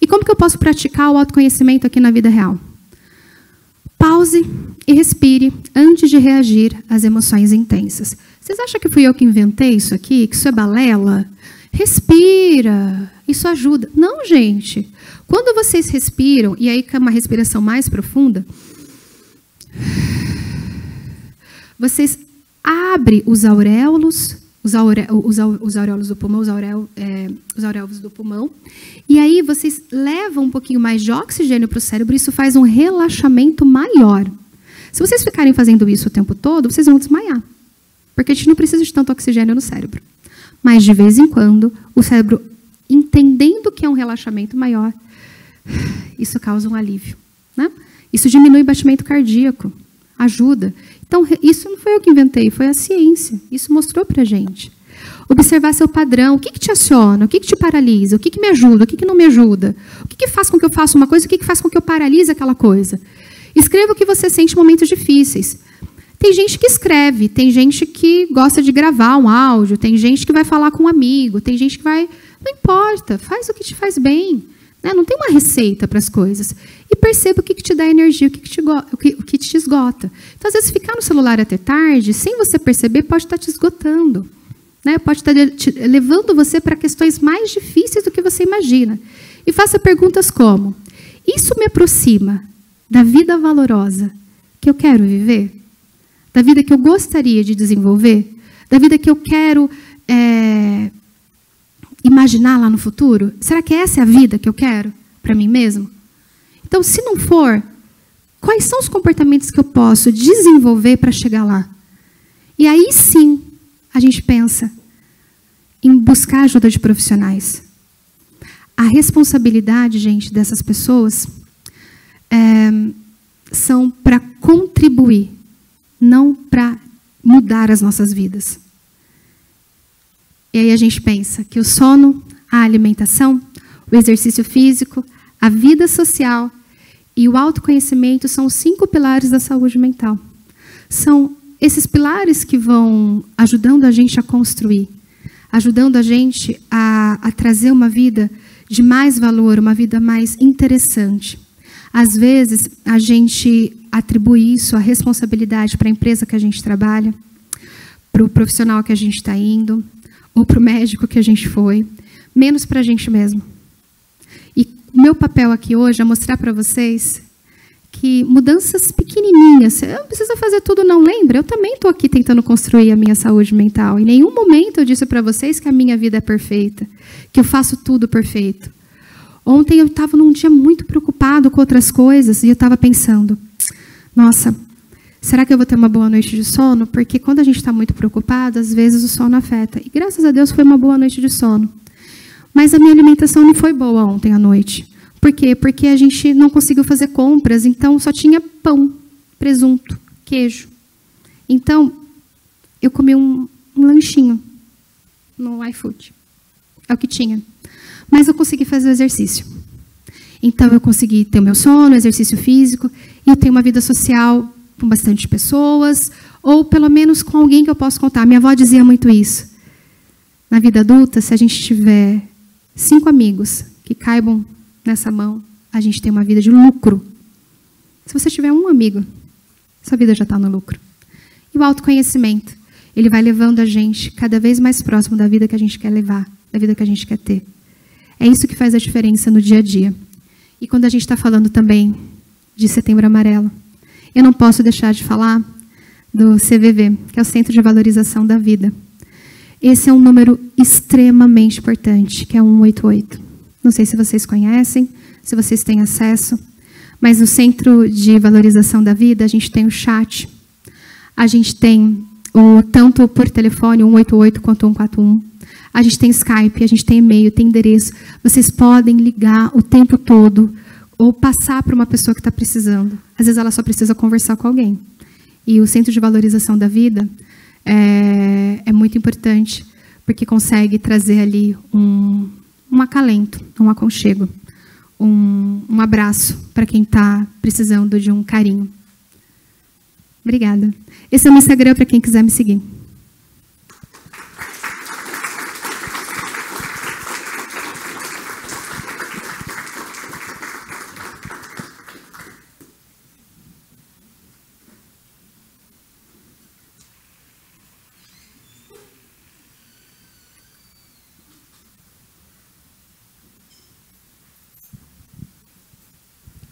E como que eu posso praticar o autoconhecimento aqui na vida real? Pause e respire antes de reagir às emoções intensas. Vocês acham que fui eu que inventei isso aqui? Que isso é balela? Respira, isso ajuda. Não, gente. Quando vocês respiram, e aí com uma respiração mais profunda, vocês abrem os auréolos, os auréolos do pulmão, os auréolos do pulmão, e aí vocês levam um pouquinho mais de oxigênio para o cérebro, isso faz um relaxamento maior. Se vocês ficarem fazendo isso o tempo todo, vocês vão desmaiar, porque a gente não precisa de tanto oxigênio no cérebro. Mas, de vez em quando, o cérebro, entendendo que é um relaxamento maior, isso causa um alívio, né? Isso diminui o batimento cardíaco, ajuda. Então, isso não foi eu que inventei, foi a ciência. Isso mostrou para a gente. Observar seu padrão. O que te aciona? O que te paralisa? O que me ajuda? O que não me ajuda? O que faz com que eu faça uma coisa? O que faz com que eu paralise aquela coisa? Escreva o que você sente em momentos difíceis. Tem gente que escreve, tem gente que gosta de gravar um áudio, tem gente que vai falar com um amigo, tem gente que vai... Não importa, faz o que te faz bem. Né? Não tem uma receita para as coisas. E perceba o que te dá energia, o que te esgota. Então, às vezes, ficar no celular até tarde, sem você perceber, pode estar te esgotando. Né? Pode estar levando você para questões mais difíceis do que você imagina. E faça perguntas como, isso me aproxima da vida valorosa que eu quero viver? Da vida que eu gostaria de desenvolver? Da vida que eu quero imaginar lá no futuro? Será que essa é a vida que eu quero para mim mesmo? Então, se não for, quais são os comportamentos que eu posso desenvolver para chegar lá? E aí sim, a gente pensa em buscar ajuda de profissionais. A responsabilidade, gente, dessas pessoas são para contribuir, não para mudar as nossas vidas. E aí a gente pensa que o sono, a alimentação, o exercício físico, a vida social e o autoconhecimento são os 5 pilares da saúde mental. São esses pilares que vão ajudando a gente a construir, ajudando a gente a trazer uma vida de mais valor, uma vida mais interessante. Às vezes, a gente atribui isso, a responsabilidade para a empresa que a gente trabalha, para o profissional que a gente está indo, ou para o médico que a gente foi, menos para a gente mesmo. E o meu papel aqui hoje é mostrar para vocês que mudanças pequenininhas, você não precisa fazer tudo, não, lembra? Eu também estou aqui tentando construir a minha saúde mental. Em nenhum momento eu disse para vocês que a minha vida é perfeita, que eu faço tudo perfeito. Ontem eu estava num dia muito preocupado com outras coisas e eu estava pensando, nossa, será que eu vou ter uma boa noite de sono? Porque quando a gente está muito preocupado, às vezes o sono afeta. E graças a Deus foi uma boa noite de sono. Mas a minha alimentação não foi boa ontem à noite. Por quê? Porque a gente não conseguiu fazer compras, então só tinha pão, presunto, queijo. Então, eu comi um lanchinho no iFood. É o que tinha. Mas eu consegui fazer o exercício. Então, eu consegui ter o meu sono, exercício físico, e eu tenho uma vida social com bastante pessoas, ou pelo menos com alguém que eu posso contar. Minha avó dizia muito isso. Na vida adulta, se a gente tiver 5 amigos que caibam nessa mão, a gente tem uma vida de lucro. Se você tiver um amigo, sua vida já está no lucro. E o autoconhecimento, ele vai levando a gente cada vez mais próximo da vida que a gente quer levar, da vida que a gente quer ter. É isso que faz a diferença no dia a dia. E quando a gente está falando também de Setembro Amarelo, eu não posso deixar de falar do CVV, que é o Centro de Valorização da Vida. Esse é um número extremamente importante, que é o 188. Não sei se vocês conhecem, se vocês têm acesso, mas no Centro de Valorização da Vida, a gente tem o chat, a gente tem tanto por telefone, 188 quanto 141, a gente tem Skype, a gente tem e-mail, tem endereço. Vocês podem ligar o tempo todo ou passar para uma pessoa que está precisando. Às vezes ela só precisa conversar com alguém. E o Centro de Valorização da Vida é muito importante, porque consegue trazer ali um acalento, um aconchego, um abraço para quem está precisando de um carinho. Obrigada. Esse é o meu Instagram para quem quiser me seguir.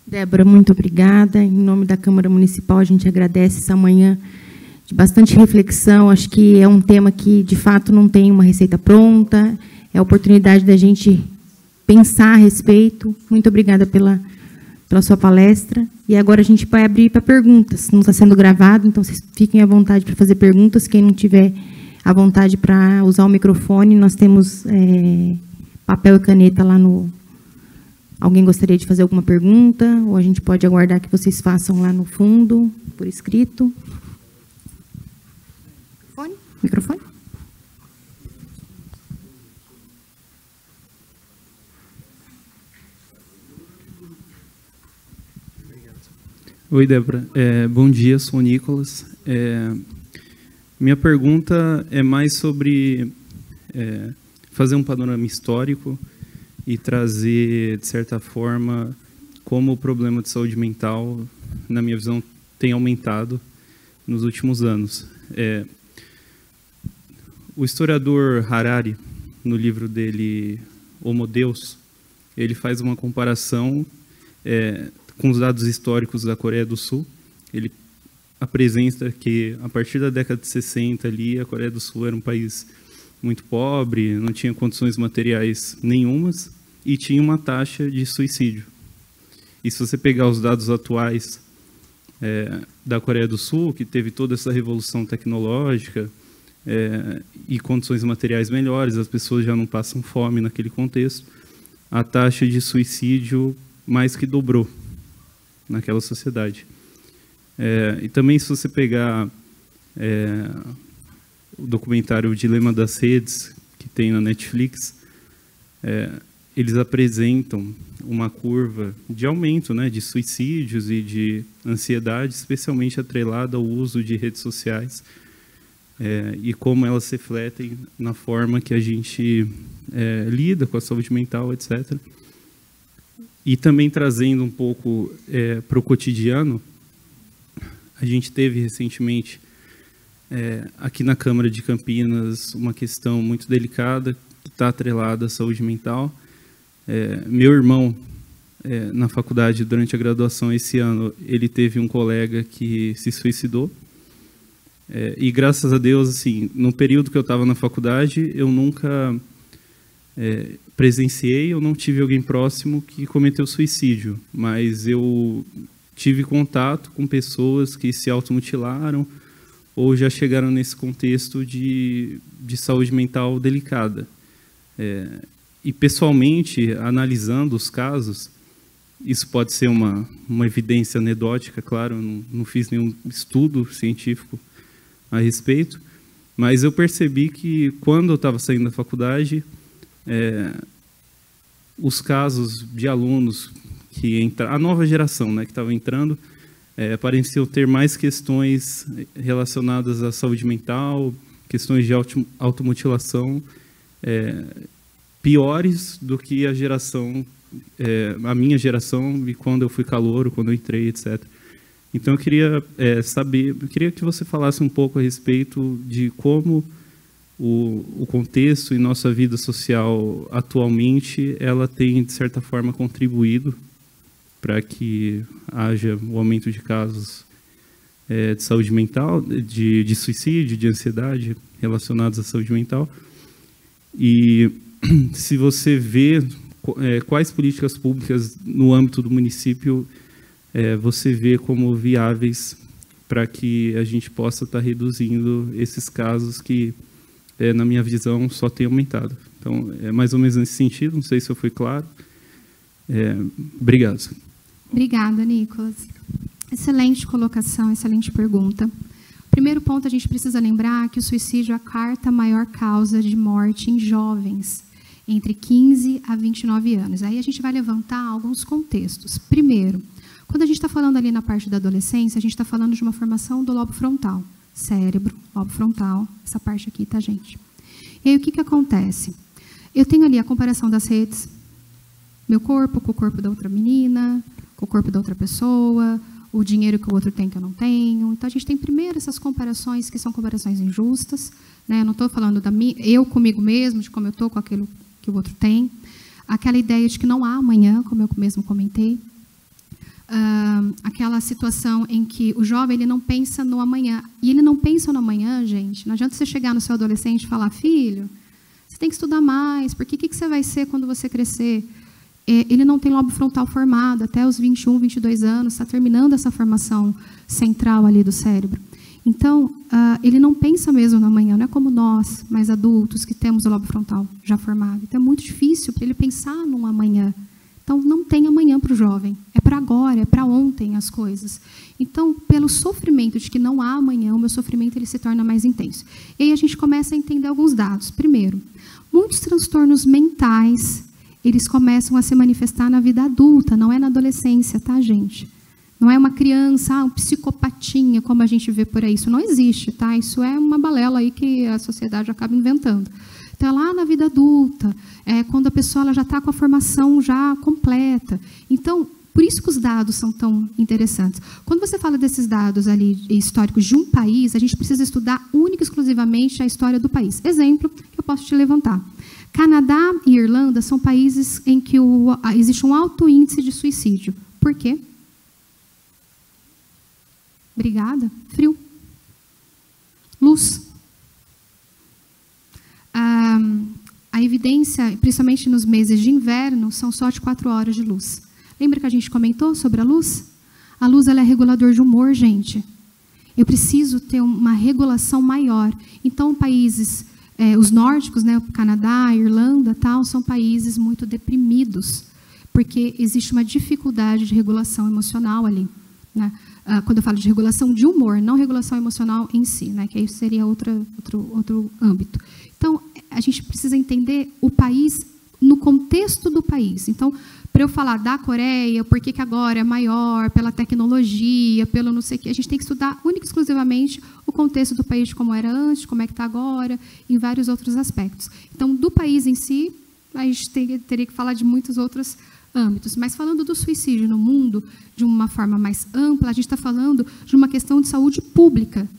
Débora, muito obrigada. Em nome da Câmara Municipal, a gente agradece essa manhã de bastante reflexão. Acho que é um tema que, de fato, não tem uma receita pronta. É a oportunidade da gente pensar a respeito. Muito obrigada pela sua palestra. E agora a gente vai abrir para perguntas. Não está sendo gravado, então vocês fiquem à vontade para fazer perguntas. Quem não tiver à vontade para usar o microfone, nós temos papel e caneta lá no... Alguém gostaria de fazer alguma pergunta? Ou a gente pode aguardar que vocês façam lá no fundo, por escrito. Microfone? Oi, Débora. Bom dia, sou o Nicolas. Minha pergunta é mais sobre fazer um panorama histórico e trazer, de certa forma, como o problema de saúde mental, na minha visão, tem aumentado nos últimos anos. O historiador Harari, no livro dele, Homo Deus, ele faz uma comparação com os dados históricos da Coreia do Sul. Ele apresenta que, a partir da década de 60, ali, a Coreia do Sul era um país muito pobre, não tinha condições materiais nenhumas, e tinha uma taxa de suicídio. E se você pegar os dados atuais da Coreia do Sul, que teve toda essa revolução tecnológica e condições materiais melhores, as pessoas já não passam fome naquele contexto, a taxa de suicídio mais que dobrou naquela sociedade. E também, se você pegar o documentário O Dilema das Redes, que tem na Netflix, eles apresentam uma curva de aumento, né, de suicídios e de ansiedade, especialmente atrelada ao uso de redes sociais, e como elas se refletem na forma que a gente lida com a saúde mental, etc. E também trazendo um pouco para o cotidiano, a gente teve recentemente aqui na Câmara de Campinas uma questão muito delicada que está atrelada à saúde mental. Meu irmão, na faculdade, durante a graduação esse ano, ele teve um colega que se suicidou. E, graças a Deus, assim, no período que eu estava na faculdade, eu nunca presenciei, eu não tive alguém próximo que cometeu suicídio, mas eu tive contato com pessoas que se automutilaram ou já chegaram nesse contexto de saúde mental delicada. E, pessoalmente, analisando os casos, isso pode ser uma evidência anedótica, claro, eu não fiz nenhum estudo científico a respeito, mas eu percebi que, quando eu estava saindo da faculdade, os casos de alunos que a nova geração, né, que estava entrando, pareciam ter mais questões relacionadas à saúde mental, questões de automutilação, piores do que a minha geração, e quando eu fui calouro, quando eu entrei, etc. Então, eu queria eu queria que você falasse um pouco a respeito de como o contexto e nossa vida social atualmente, ela tem, de certa forma, contribuído para que haja o aumento de casos de saúde mental, de suicídio, de ansiedade relacionados à saúde mental. E se você vê quais políticas públicas no âmbito do município você vê como viáveis para que a gente possa estar reduzindo esses casos que, na minha visão, só tem aumentado. Então, é mais ou menos nesse sentido, não sei se eu fui claro. Obrigado. Obrigada, Nicolas. Excelente colocação, excelente pergunta. Primeiro ponto, a gente precisa lembrar que o suicídio é a quarta maior causa de morte em jovens, entre 15 a 29 anos. Aí a gente vai levantar alguns contextos. Primeiro, quando a gente está falando ali na parte da adolescência, a gente está falando de uma formação do lobo frontal. Cérebro, lobo frontal, essa parte aqui, tá, gente? E aí, o que acontece? Eu tenho ali a comparação das redes, meu corpo com o corpo da outra menina, com o corpo da outra pessoa, o dinheiro que o outro tem que eu não tenho. Então, a gente tem primeiro essas comparações que são comparações injustas, né? Eu não estou falando eu comigo mesmo, de como eu estou com aquilo que o outro tem. Aquela ideia de que não há amanhã, como eu mesmo comentei. Aquela situação em que o jovem ele não pensa no amanhã. E ele não pensa no amanhã, gente. Não adianta você chegar no seu adolescente e falar, filho, você tem que estudar mais, porque o que você vai ser quando você crescer? Ele não tem lobo frontal formado, até os 21, 22 anos, está terminando essa formação central ali do cérebro. Então, ele não pensa mesmo no amanhã, não é como nós, mais adultos, que temos o lobo frontal já formado. Então, é muito difícil para ele pensar no amanhã. Então, não tem amanhã para o jovem. É para agora, é para ontem as coisas. Então, pelo sofrimento de que não há amanhã, o meu sofrimento ele se torna mais intenso. E aí a gente começa a entender alguns dados. Primeiro, muitos transtornos mentais, eles começam a se manifestar na vida adulta, não é na adolescência, tá, gente? Não é uma criança, um psicopatinha, como a gente vê por aí. Isso não existe, tá? Isso é uma balela aí que a sociedade acaba inventando. Então, lá na vida adulta, quando a pessoa ela já está com a formação já completa. Então, por isso que os dados são tão interessantes. Quando você fala desses dados ali históricos de um país, a gente precisa estudar única e exclusivamente a história do país. Exemplo que eu posso te levantar. Canadá e Irlanda são países em que existe um alto índice de suicídio. Por quê? Obrigada. Frio. Luz. A evidência, principalmente nos meses de inverno, são só de 4 horas de luz. Lembra que a gente comentou sobre a luz? A luz ela é regulador de humor, gente. Eu preciso ter uma regulação maior. Então, países, os nórdicos, né, o Canadá, a Irlanda, tal, são países muito deprimidos, porque existe uma dificuldade de regulação emocional ali, né? Quando eu falo de regulação de humor, não regulação emocional em si, né, que aí seria outro âmbito. Então, a gente precisa entender o país no contexto do país. Então, para eu falar da Coreia, por que agora é maior, pela tecnologia, pelo não sei o quê, a gente tem que estudar única e exclusivamente o contexto do país, de como era antes, como é que está agora, em vários outros aspectos. Então, do país em si, a gente teria que falar de muitos outros âmbitos. Mas falando do suicídio no mundo, de uma forma mais ampla, a gente está falando de uma questão de saúde pública.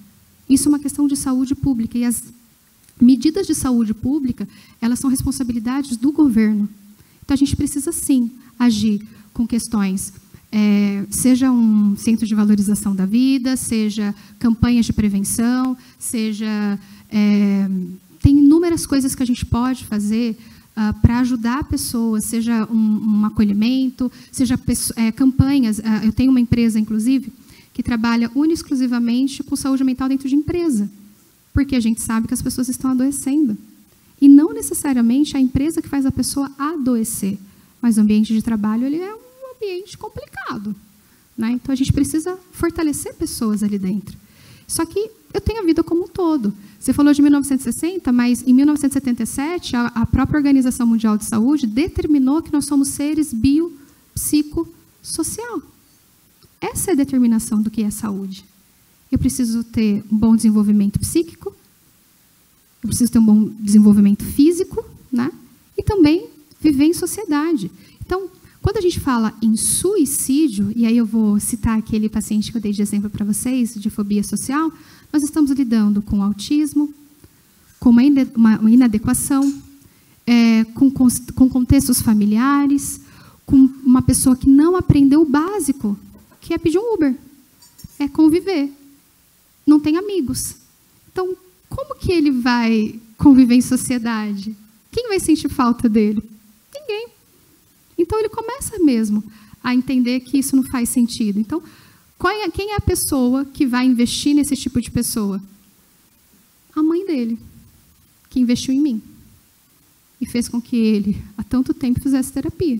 Isso é uma questão de saúde pública. E as medidas de saúde pública, elas são responsabilidades do governo. Então, a gente precisa, sim, agir com questões, seja um centro de valorização da vida, seja campanhas de prevenção, seja... tem inúmeras coisas que a gente pode fazer para ajudar a pessoa, seja um acolhimento, seja campanhas. Eu tenho uma empresa, inclusive, que trabalha única e exclusivamente com saúde mental dentro de empresa, porque a gente sabe que as pessoas estão adoecendo. E não necessariamente a empresa que faz a pessoa adoecer, mas o ambiente de trabalho ele é um ambiente complicado, né? Então, a gente precisa fortalecer pessoas ali dentro. Só que eu tenho a vida como um todo. Você falou de 1960, mas em 1977, a própria Organização Mundial de Saúde determinou que nós somos seres biopsicossocial. Essa é a determinação do que é saúde. Eu preciso ter um bom desenvolvimento psíquico, eu preciso ter um bom desenvolvimento físico, né? E também viver em sociedade. Então, Quando a gente fala em suicídio, e aí eu vou citar aquele paciente que eu dei de exemplo para vocês, de fobia social, nós estamos lidando com autismo, com uma inadequação, com contextos familiares, com uma pessoa que não aprendeu o básico, que é pedir um Uber, é conviver, não tem amigos. Então, como que ele vai conviver em sociedade? Quem vai sentir falta dele? Ninguém. Então, ele começa mesmo a entender que isso não faz sentido. Então, quem é a pessoa que vai investir nesse tipo de pessoa? A mãe dele, que investiu em mim. E fez com que ele, há tanto tempo, fizesse terapia.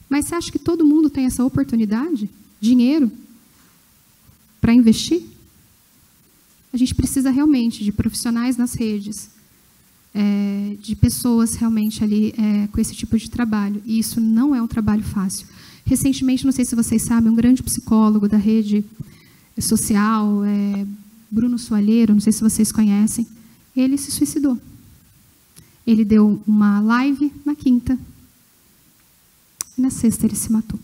Mas você acha que todo mundo tem essa oportunidade? Dinheiro? Para investir? A gente precisa realmente de profissionais nas redes, de pessoas realmente ali com esse tipo de trabalho. E isso não é um trabalho fácil. Recentemente, não sei se vocês sabem, um grande psicólogo da rede social, Bruno Soalheiro, não sei se vocês conhecem, ele se suicidou. Ele deu uma live na quinta. E na sexta ele se matou.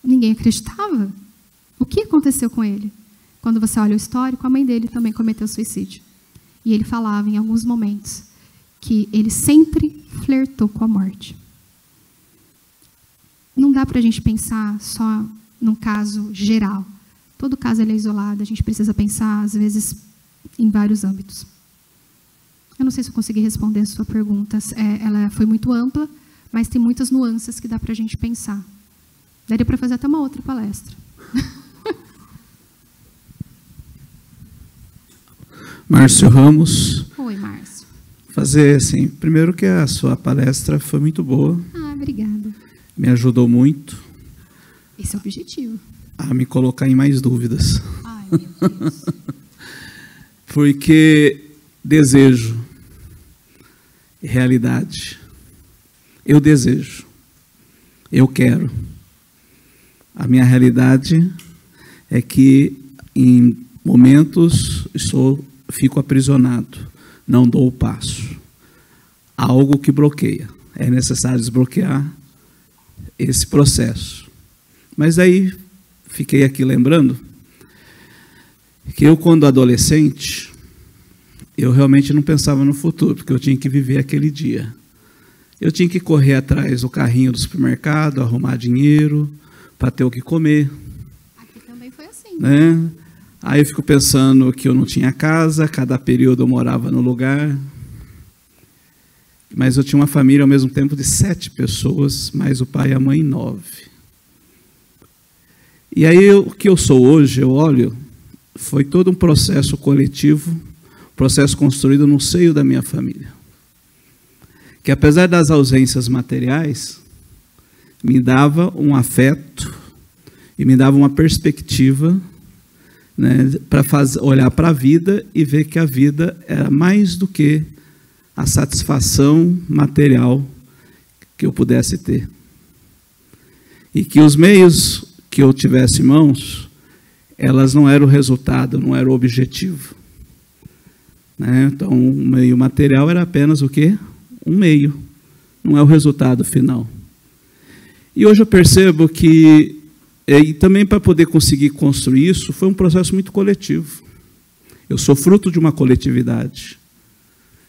Ninguém acreditava. O que aconteceu com ele? Quando você olha o histórico, a mãe dele também cometeu suicídio. E ele falava em alguns momentos que ele sempre flertou com a morte. Não dá para a gente pensar só num caso geral. Todo caso ele é isolado, a gente precisa pensar, às vezes, em vários âmbitos. Eu não sei se eu consegui responder a sua pergunta. Ela foi muito ampla, mas tem muitas nuances que dá para a gente pensar. Daria para fazer até uma outra palestra. Márcio Ramos. Oi, Márcio. Fazer assim, primeiro que a sua palestra foi muito boa. Ah, obrigada. Me ajudou muito. Esse é o objetivo. A me colocar em mais dúvidas. Ai, meu Deus. Porque desejo, realidade. Eu desejo. Eu quero. A minha realidade é que em momentos fico aprisionado, não dou o passo. Há algo que bloqueia. É necessário desbloquear esse processo. Mas aí fiquei aqui lembrando que eu, quando adolescente, eu realmente não pensava no futuro, porque eu tinha que viver aquele dia. Eu tinha que correr atrás do carrinho do supermercado, arrumar dinheiro para ter o que comer. Aqui também foi assim. Né? Aí eu fico pensando que eu não tinha casa, cada período eu morava no lugar. Mas eu tinha uma família ao mesmo tempo de 7 pessoas, mais o pai e a mãe 9. E aí o que eu sou hoje, eu olho, foi todo um processo coletivo, processo construído no seio da minha família. Que apesar das ausências materiais, me dava um afeto e me dava uma perspectiva, né, para olhar para a vida e ver que a vida era mais do que a satisfação material que eu pudesse ter. E que os meios que eu tivesse em mãos, elas não eram o resultado, não era o objetivo. Né? Então, o meio material era apenas o quê? Um meio, não é o resultado final. E hoje eu percebo que, e também para poder conseguir construir isso, foi um processo muito coletivo. Eu sou fruto de uma coletividade.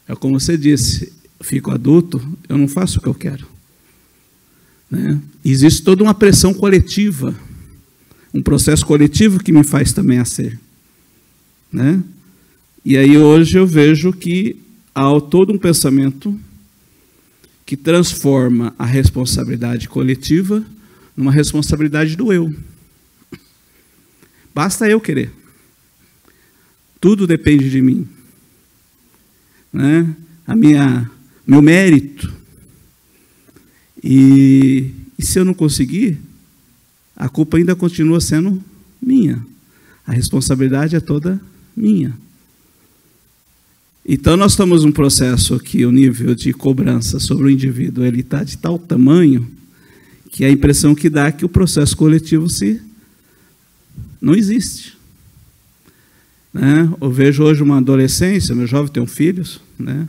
É como você disse, fico adulto, eu não faço o que eu quero. Né? Existe toda uma pressão coletiva, um processo coletivo que me faz também a ser. Né? E aí hoje eu vejo que há todo um pensamento que transforma a responsabilidade coletiva numa responsabilidade do eu. Basta eu querer. Tudo depende de mim. Né? Meu mérito. E se eu não conseguir, a culpa ainda continua sendo minha. A responsabilidade é toda minha. Então, nós estamos num processo que o nível de cobrança sobre o indivíduo está de tal tamanho que a impressão que dá é que o processo coletivo não existe. Né? Eu vejo hoje uma adolescência, meu jovem tem filhos, né?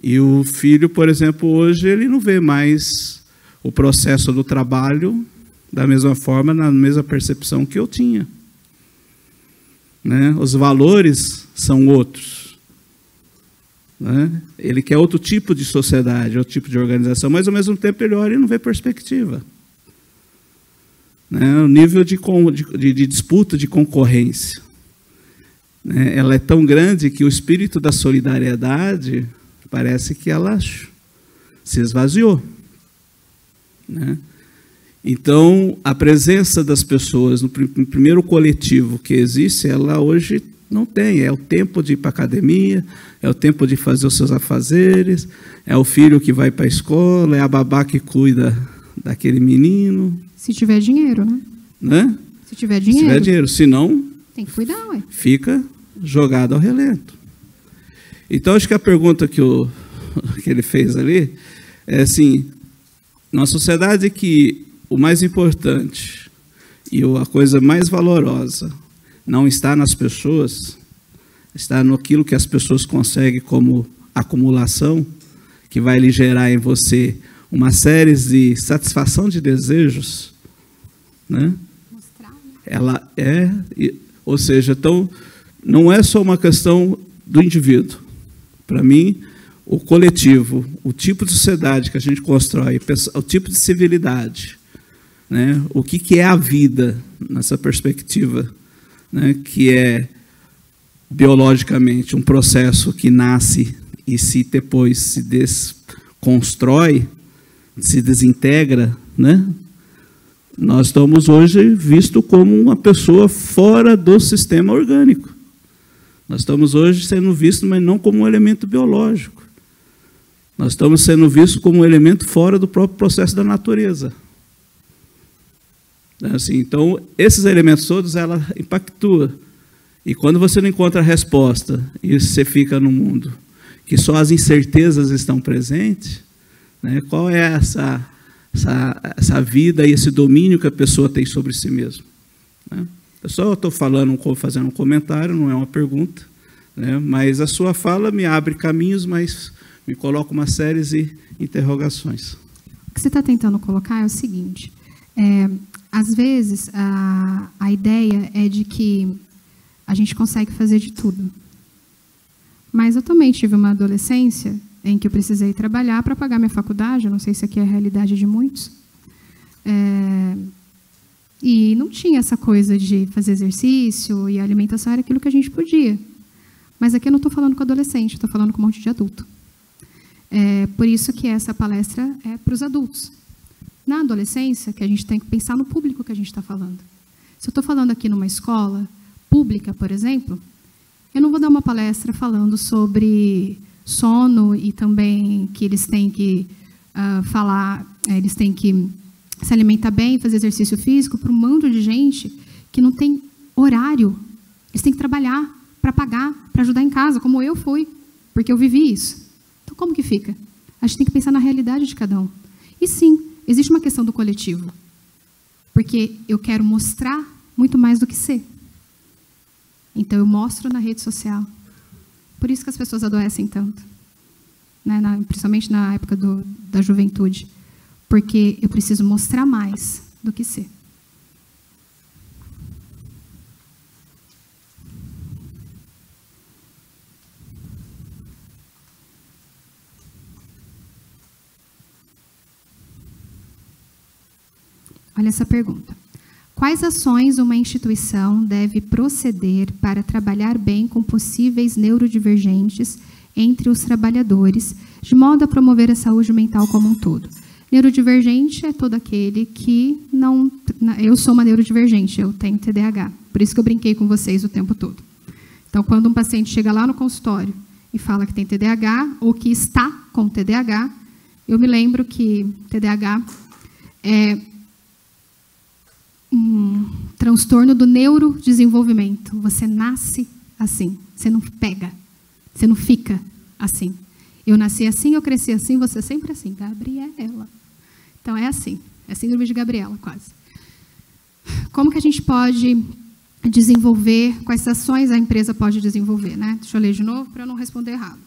E o filho, por exemplo, hoje, ele não vê mais o processo do trabalho da mesma forma, na mesma percepção que eu tinha. Né? Os valores são outros. Né? Ele quer outro tipo de sociedade, outro tipo de organização, mas, ao mesmo tempo, ele olha e não vê perspectiva. Né? O nível de disputa, de concorrência, né? Ela é tão grande que o espírito da solidariedade parece que ela se esvaziou. Né? Então, a presença das pessoas no primeiro coletivo que existe, ela hoje não tem. É o tempo de ir para a academia, é o tempo de fazer os seus afazeres, é o filho que vai para a escola, é a babá que cuida daquele menino. Se tiver dinheiro, né? Né? Se tiver dinheiro. Se tiver dinheiro, senão tem que cuidar, ué. Fica jogado ao relento. Então, acho que a pergunta que ele fez ali é assim, numa sociedade que o mais importante e a coisa mais valorosa não está nas pessoas, está naquilo que as pessoas conseguem como acumulação, que vai lhe gerar em você uma série de satisfação de desejos, né? Ela é, ou seja, então, não é só uma questão do indivíduo. Para mim, o coletivo, o tipo de sociedade que a gente constrói, o tipo de civilidade, né? O que é a vida nessa perspectiva, né? Que é biologicamente um processo que nasce e depois se desconstrói, se desintegra, né? Nós estamos hoje vistos como uma pessoa fora do sistema orgânico. Nós estamos hoje sendo vistos, mas não como um elemento biológico. Nós estamos sendo vistos como um elemento fora do próprio processo da natureza. Assim, então, esses elementos todos, ela impactua. E quando você não encontra a resposta, e você fica num mundo que só as incertezas estão presentes, né, qual é essa vida e esse domínio que a pessoa tem sobre si mesma? Né? Eu só estou fazendo um comentário, não é uma pergunta, né, mas a sua fala me abre caminhos, mas me coloca uma série de interrogações. O que você está tentando colocar é o seguinte, às vezes a ideia é de que a gente consegue fazer de tudo. Mas eu também tive uma adolescência em que eu precisei trabalhar para pagar minha faculdade, eu não sei se aqui é a realidade de muitos, e não tinha essa coisa de fazer exercício, e a alimentação era aquilo que a gente podia. Mas aqui eu não estou falando com adolescente, estou falando com um monte de adulto. Por isso que essa palestra é para os adultos. Na adolescência, que a gente tem que pensar no público que a gente está falando. Se eu estou falando aqui numa escola pública, por exemplo, eu não vou dar uma palestra falando sobre sono e também que eles têm que eles têm que se alimentar bem, fazer exercício físico para um bando de gente que não tem horário. Eles têm que trabalhar para pagar, para ajudar em casa, como eu fui, porque eu vivi isso. Então, como que fica? A gente tem que pensar na realidade de cada um. E sim, existe uma questão do coletivo, porque eu quero mostrar muito mais do que ser. Então, eu mostro na rede social. Por isso que as pessoas adoecem tanto, né? Principalmente na época da juventude, porque eu preciso mostrar mais do que ser. Olha essa pergunta. Quais ações uma instituição deve proceder para trabalhar bem com possíveis neurodivergentes entre os trabalhadores, de modo a promover a saúde mental como um todo? Neurodivergente é todo aquele que não... Eu sou uma neurodivergente, eu tenho TDAH. Por isso que eu brinquei com vocês o tempo todo. Então, quando um paciente chega lá no consultório e fala que tem TDAH, ou que está com TDAH, eu me lembro que TDAH é um transtorno do neurodesenvolvimento. Você nasce assim, você não pega, você não fica assim. Eu nasci assim, eu cresci assim, você sempre assim. Gabriela. Então, é assim, é síndrome de Gabriela, quase. Como que a gente pode desenvolver, quais ações a empresa pode desenvolver, né? Deixa eu ler de novo para eu não responder errado.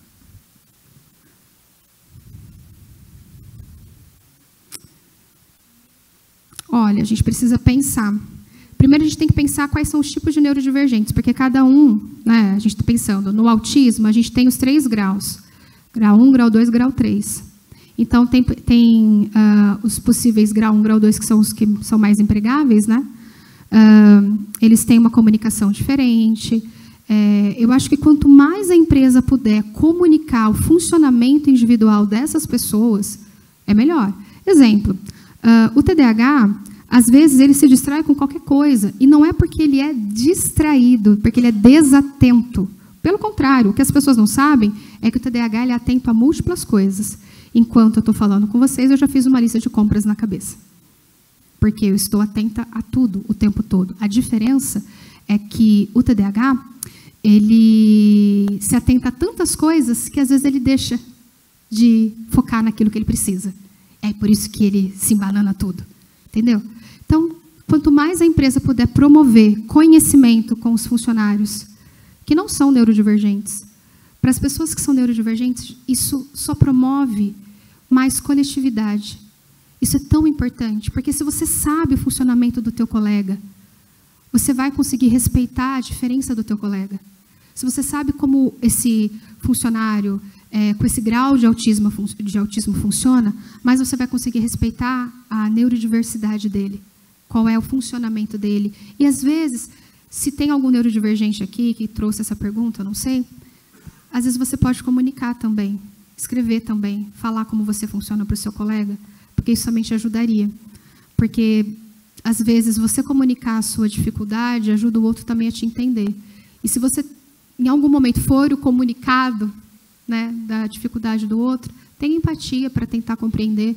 Olha, a gente precisa pensar. Primeiro, a gente tem que pensar quais são os tipos de neurodivergentes, porque cada um, né, a gente está pensando, no autismo, a gente tem os 3 graus. Grau 1, grau 2, grau 3. Então, tem os possíveis grau 1, grau 2, que são os que são mais empregáveis, né? Eles têm uma comunicação diferente. Eu acho que quanto mais a empresa puder comunicar o funcionamento individual dessas pessoas, é melhor. Exemplo, o TDAH, às vezes, ele se distrai com qualquer coisa, e não é porque ele é distraído, porque ele é desatento. Pelo contrário, o que as pessoas não sabem é que o TDAH ele é atento a múltiplas coisas. Enquanto eu estou falando com vocês, eu já fiz uma lista de compras na cabeça. Porque eu estou atenta a tudo, o tempo todo. A diferença é que o TDAH, ele se atenta a tantas coisas que, às vezes, ele deixa de focar naquilo que ele precisa. É por isso que ele se embanana tudo. Entendeu? Então, quanto mais a empresa puder promover conhecimento com os funcionários que não são neurodivergentes, para as pessoas que são neurodivergentes, isso só promove mais coletividade. Isso é tão importante, porque se você sabe o funcionamento do teu colega, você vai conseguir respeitar a diferença do teu colega. Se você sabe como esse funcionário, com esse grau de autismo funciona, mas você vai conseguir respeitar a neurodiversidade dele, qual é o funcionamento dele. E, às vezes, se tem algum neurodivergente aqui que trouxe essa pergunta, eu não sei, às vezes você pode comunicar também, escrever também, falar como você funciona para o seu colega, porque isso também te ajudaria. Porque, às vezes, você comunicar a sua dificuldade ajuda o outro também a te entender. E se você, em algum momento, for o comunicado, né, da dificuldade do outro, tenha empatia para tentar compreender.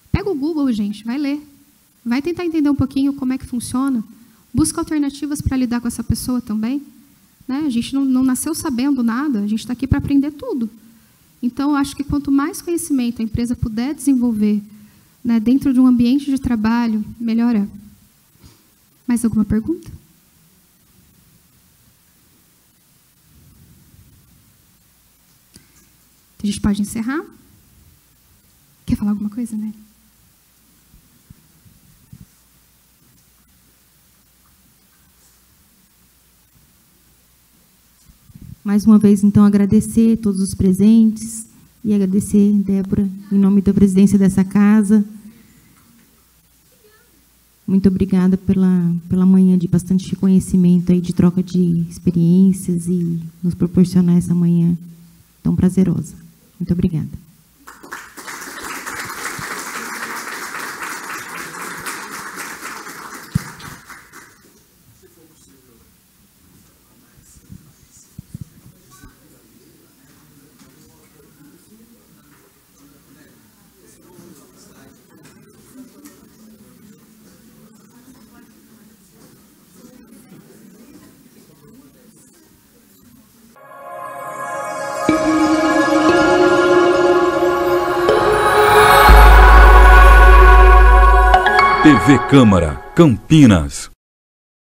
Pega o Google, gente, vai ler. Vai tentar entender um pouquinho como é que funciona. Busca alternativas para lidar com essa pessoa também. Né? A gente não nasceu sabendo nada, a gente está aqui para aprender tudo. Então, eu acho que quanto mais conhecimento a empresa puder desenvolver, né, dentro de um ambiente de trabalho, melhor é. Mais alguma pergunta? A gente pode encerrar? Quer falar alguma coisa, né? Mais uma vez, então, agradecer a todos os presentes e agradecer, Débora, em nome da presidência dessa casa. Muito obrigada pela manhã de bastante conhecimento, aí, de troca de experiências e nos proporcionar essa manhã tão prazerosa. Muito obrigada. TV Câmara, Campinas.